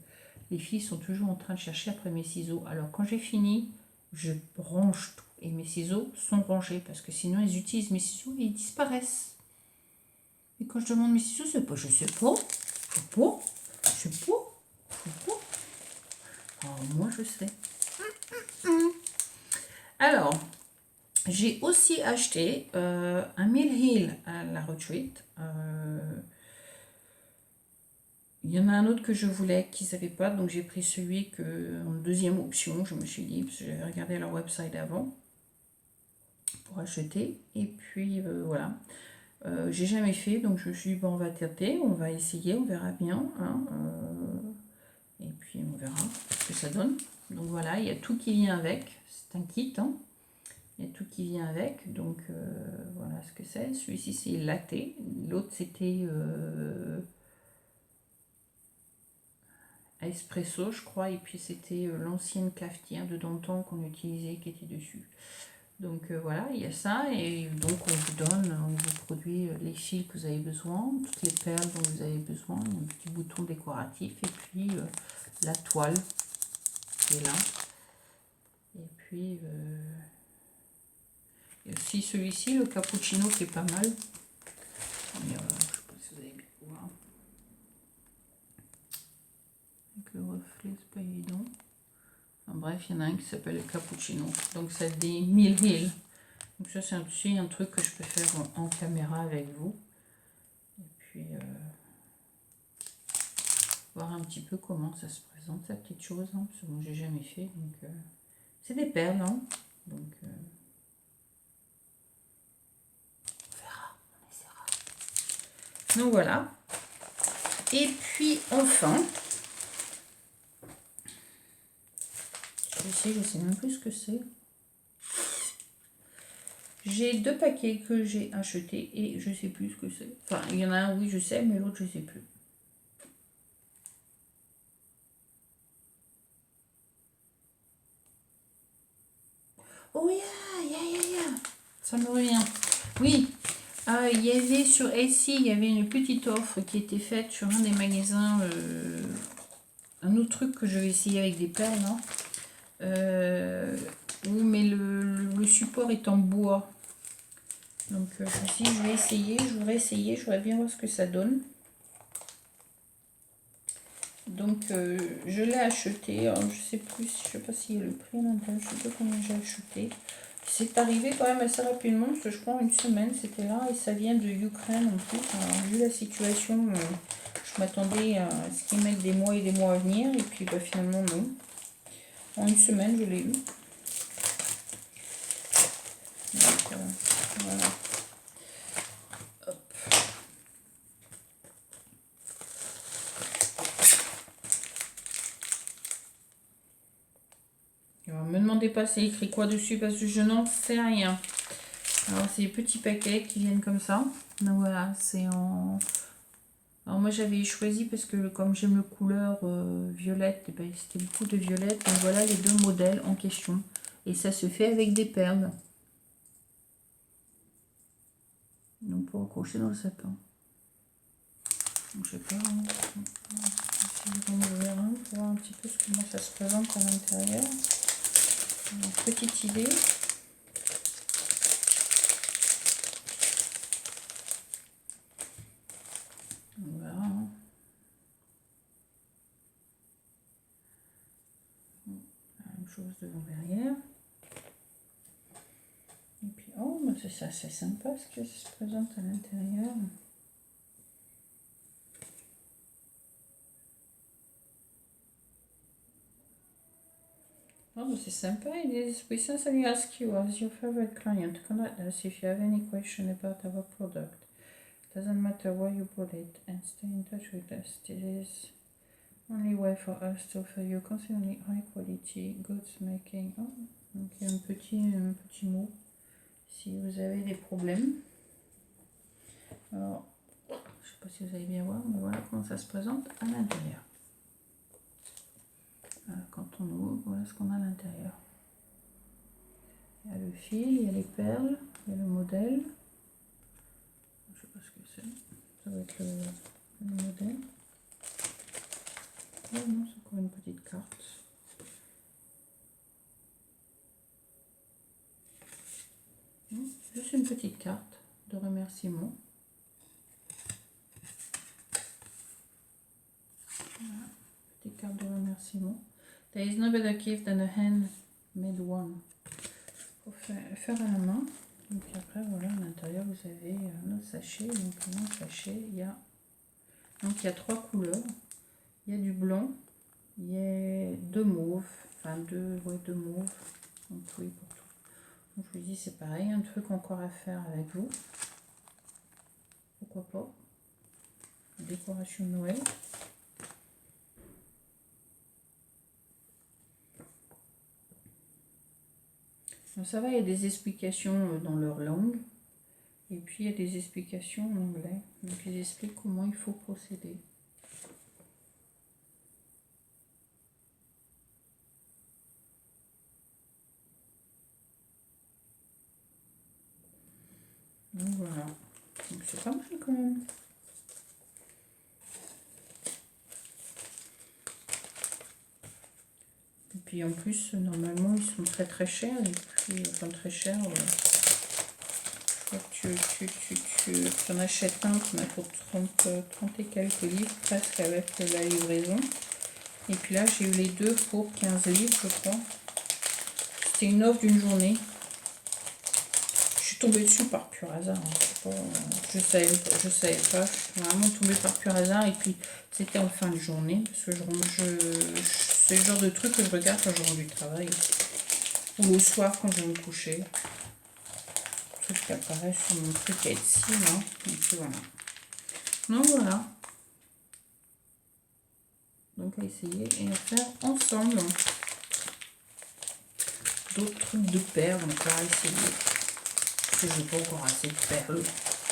les filles sont toujours en train de chercher après mes ciseaux. Alors quand j'ai fini, je range tout. Et mes ciseaux sont rangés parce que sinon ils utilisent mes ciseaux et ils disparaissent. Et quand je demande mes ciseaux, c'est pas, je sais pas. Alors, moi je sais. Alors, j'ai aussi acheté un Mill Hill à la Retreat. Il y en a un autre que je voulais qu'ils n'avaient pas, donc j'ai pris celui en deuxième option, je me suis dit, parce que j'avais regardé leur website avant pour acheter. Et puis voilà. J'ai jamais fait, donc je me suis dit, bon, on va tâter, on va essayer, on verra bien. Hein, et puis on verra ce que ça donne. Donc voilà, il y a tout qui vient avec. C'est un kit, hein. Il y a tout qui vient avec, donc voilà ce que c'est. Celui-ci c'est latte, l'autre c'était espresso je crois, et puis c'était l'ancienne cafetière de Danton qu'on utilisait qui était dessus. Donc voilà, il y a ça, et donc on vous produit les fils que vous avez besoin, toutes les perles dont vous avez besoin, un petit bouton décoratif, et puis la toile qui est là. Et puis il y a aussi celui-ci, le cappuccino, qui est pas mal. Mais, je ne sais pas si vous allez bien voir. Avec le reflet, c'est pas évident. Enfin, bref, il y en a un qui s'appelle le cappuccino. Donc c'est des Mill Hill. Donc ça c'est aussi un truc que je peux faire en caméra avec vous. Et puis voir un petit peu comment ça se présente, cette petite chose, hein, parce que moi j'ai jamais fait. Donc c'est des perles, hein, donc on verra, on essaiera. Donc voilà. Et puis enfin, ici je sais même plus ce que c'est. J'ai 2 paquets que j'ai achetés et je sais plus ce que c'est. Enfin, il y en a un, oui, je sais, mais l'autre, je sais plus. Oh, yeah. Ça me revient. Oui, il y avait sur Etsy, il y avait une petite offre qui était faite sur un des magasins. Un autre truc que je vais essayer avec des perles, hein. Oui, mais le support est en bois. Donc, je me suis dit, je vais essayer, je voudrais bien voir ce que ça donne. Donc, je l'ai acheté, alors, je sais pas s'il y a le prix à l'intérieur, je sais pas combien j'ai acheté. C'est arrivé quand même assez rapidement, parce que je crois une semaine, c'était là, et ça vient de Ukraine en plus. Alors, vu la situation, je m'attendais à ce qu'ils mettent des mois et des mois à venir, et puis bah, finalement non. En une semaine, je l'ai eu. Donc, voilà. Alors, me demandez pas c'est écrit quoi dessus parce que je n'en sais rien. Alors c'est des petits paquets qui viennent comme ça. Donc voilà, c'est en... Alors moi j'avais choisi parce que comme j'aime le couleur violette, et ben, c'était beaucoup de violette. Donc voilà les 2 modèles en question. Et ça se fait avec des perles. Donc pour accrocher dans le sapin. Donc je sais pas, hein. On va ouvrir un pour voir un petit peu comment ça se présente à l'intérieur. Une petite idée. Voilà. La même chose devant derrière. Et puis, oh, bah c'est assez sympa ce qui se présente à l'intérieur. Oh, c'est sympa. We sincerely ask you as your favorite client, contact us if you have any question about our product. Doesn't matter where you bought it, and stay in touch with us. This is only way for us to offer you consistently high quality goods making. Oh, donc il y a un petit mot si vous avez des problèmes. Alors, je ne sais pas si vous allez bien voir, mais voilà comment ça se présente à l'intérieur. Voilà, quand on ouvre, voilà ce qu'on a à l'intérieur. Il y a le fil, il y a les perles, il y a le modèle. Je ne sais pas ce que c'est. Ça va être le modèle. Oh non, c'est encore une petite carte. Non, juste une petite carte de remerciement. Voilà, petite carte de remerciement. There is no better gift than a handmade one. Pour faire à la main. Donc après, voilà, à l'intérieur, vous avez notre sachet. Donc dans le sachet, il y a 3 couleurs. Il y a du blanc, il y a 2 mauves, enfin 2 mauves. Donc oui, pour tout. Donc je vous dis, c'est pareil, un truc encore à faire avec vous. Pourquoi pas. Décoration de Noël. Donc ça va, il y a des explications dans leur langue. Et puis il y a des explications en anglais. Donc ils expliquent comment il faut procéder. Donc voilà. Donc c'est pas mal quand même. Et puis en plus, normalement, ils sont très très chers. Et puis, enfin très chers. Tu en achètes un, tu en as pour 30 et quelques livres presque avec la livraison. Et puis là, j'ai eu les 2 pour 15 livres, je crois. C'était une offre d'une journée. tombée dessus par pur hasard. Hein. Je savais pas. Je suis vraiment tombée par pur hasard. Et puis, c'était en fin de journée. Parce que c'est le genre de truc que je regarde quand je rentre du travail. Ou le soir quand je vais me coucher. Le truc qui apparaît sur mon truc à être ici. Là. Et puis voilà. Donc voilà. Donc à essayer et à faire ensemble. D'autres trucs de perles, on va essayer. Parce que je n'ai pas encore assez de perles.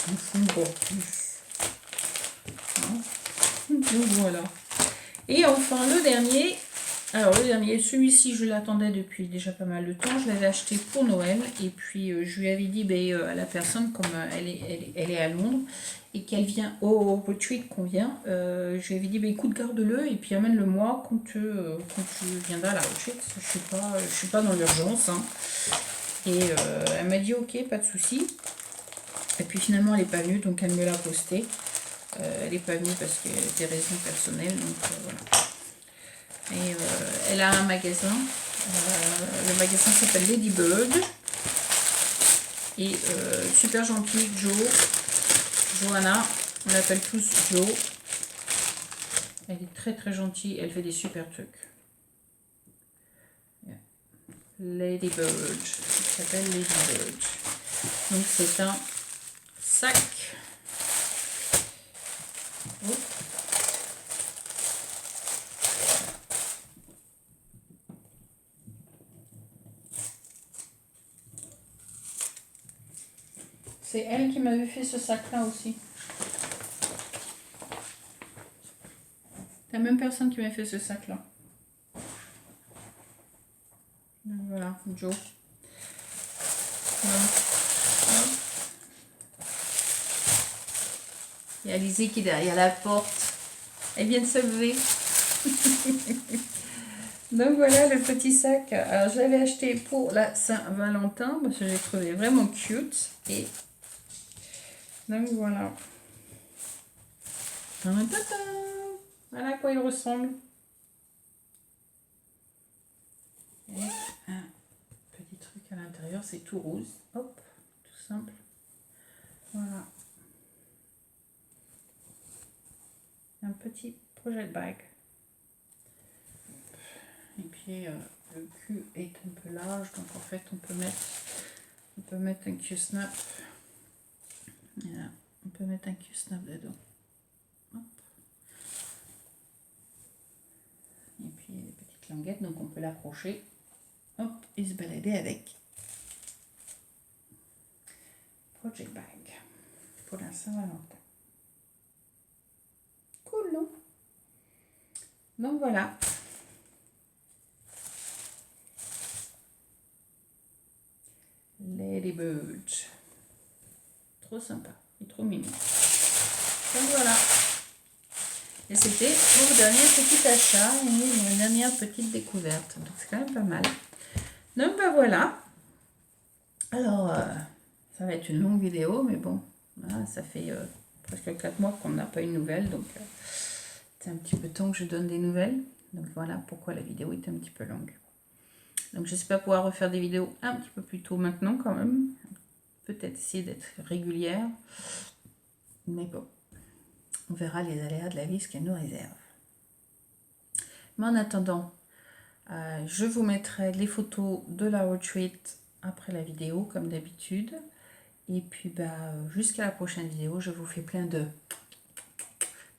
Il faut encore plus. Hein. Donc voilà. Et enfin le dernier. Alors le dernier, celui-ci je l'attendais depuis déjà pas mal de temps. Je l'avais acheté pour Noël. Et puis je lui avais dit à la personne, comme elle est à Londres, et qu'elle vient au retreat qu'on vient, je lui avais dit écoute, garde-le et puis amène-le-moi quand tu viendras à la retreat. Je suis pas dans l'urgence. Hein. Et elle m'a dit ok, pas de souci. Et puis finalement elle n'est pas venue, donc elle me l'a posté. Elle n'est pas venue parce qu'il y a des raisons personnelles, donc voilà. Et elle a un magasin. Le magasin s'appelle Ladybird. Et super gentil, Johanna, on l'appelle tous Jo. Elle est très très gentille, elle fait des super trucs. Yeah. Ladybird, ça s'appelle Ladybird. Donc c'est un sac. Oh. C'est elle qui m'avait fait ce sac-là aussi. La même personne qui m'a fait ce sac-là. Voilà, Jo. Il y a Lizzie qui est derrière la porte. Elle vient de se lever. Donc voilà le petit sac. Alors je l'avais acheté pour la Saint-Valentin parce que j'ai trouvé vraiment cute. Et donc voilà. Voilà à quoi il ressemble. Et un petit truc à l'intérieur, c'est tout rose. Hop, tout simple. Voilà. Un petit projet bag. Et puis le cul est un peu large, donc en fait on peut mettre un Q-snap. Voilà. On peut mettre un Q-snap dedans. Hop. Et puis il y a des petites languettes, donc on peut l'accrocher. Hop, et se balader avec. Project bag pour la Saint-Valentin. Cool, non? Donc voilà. Ladybird. Trop sympa et trop mignon. Donc voilà. Et c'était mon dernier petit achat et ma dernière petite découverte. Donc c'est quand même pas mal. Donc ben voilà. Alors, ça va être une longue vidéo, mais bon, voilà, ça fait presque 4 mois qu'on n'a pas eu de nouvelles. Donc c'est un petit peu temps que je donne des nouvelles. Donc voilà pourquoi la vidéo est un petit peu longue. Donc j'espère pouvoir refaire des vidéos un petit peu plus tôt maintenant quand même. Peut-être essayer d'être régulière. Mais bon, on verra les aléas de la vie, ce qu'elle nous réserve. Mais en attendant, je vous mettrai les photos de la retreat après la vidéo, comme d'habitude. Et puis, jusqu'à la prochaine vidéo, je vous fais plein de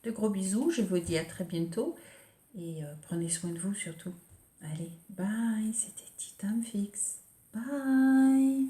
gros bisous. Je vous dis à très bientôt. Et prenez soin de vous surtout. Allez, bye. C'était Titan Fix. Bye.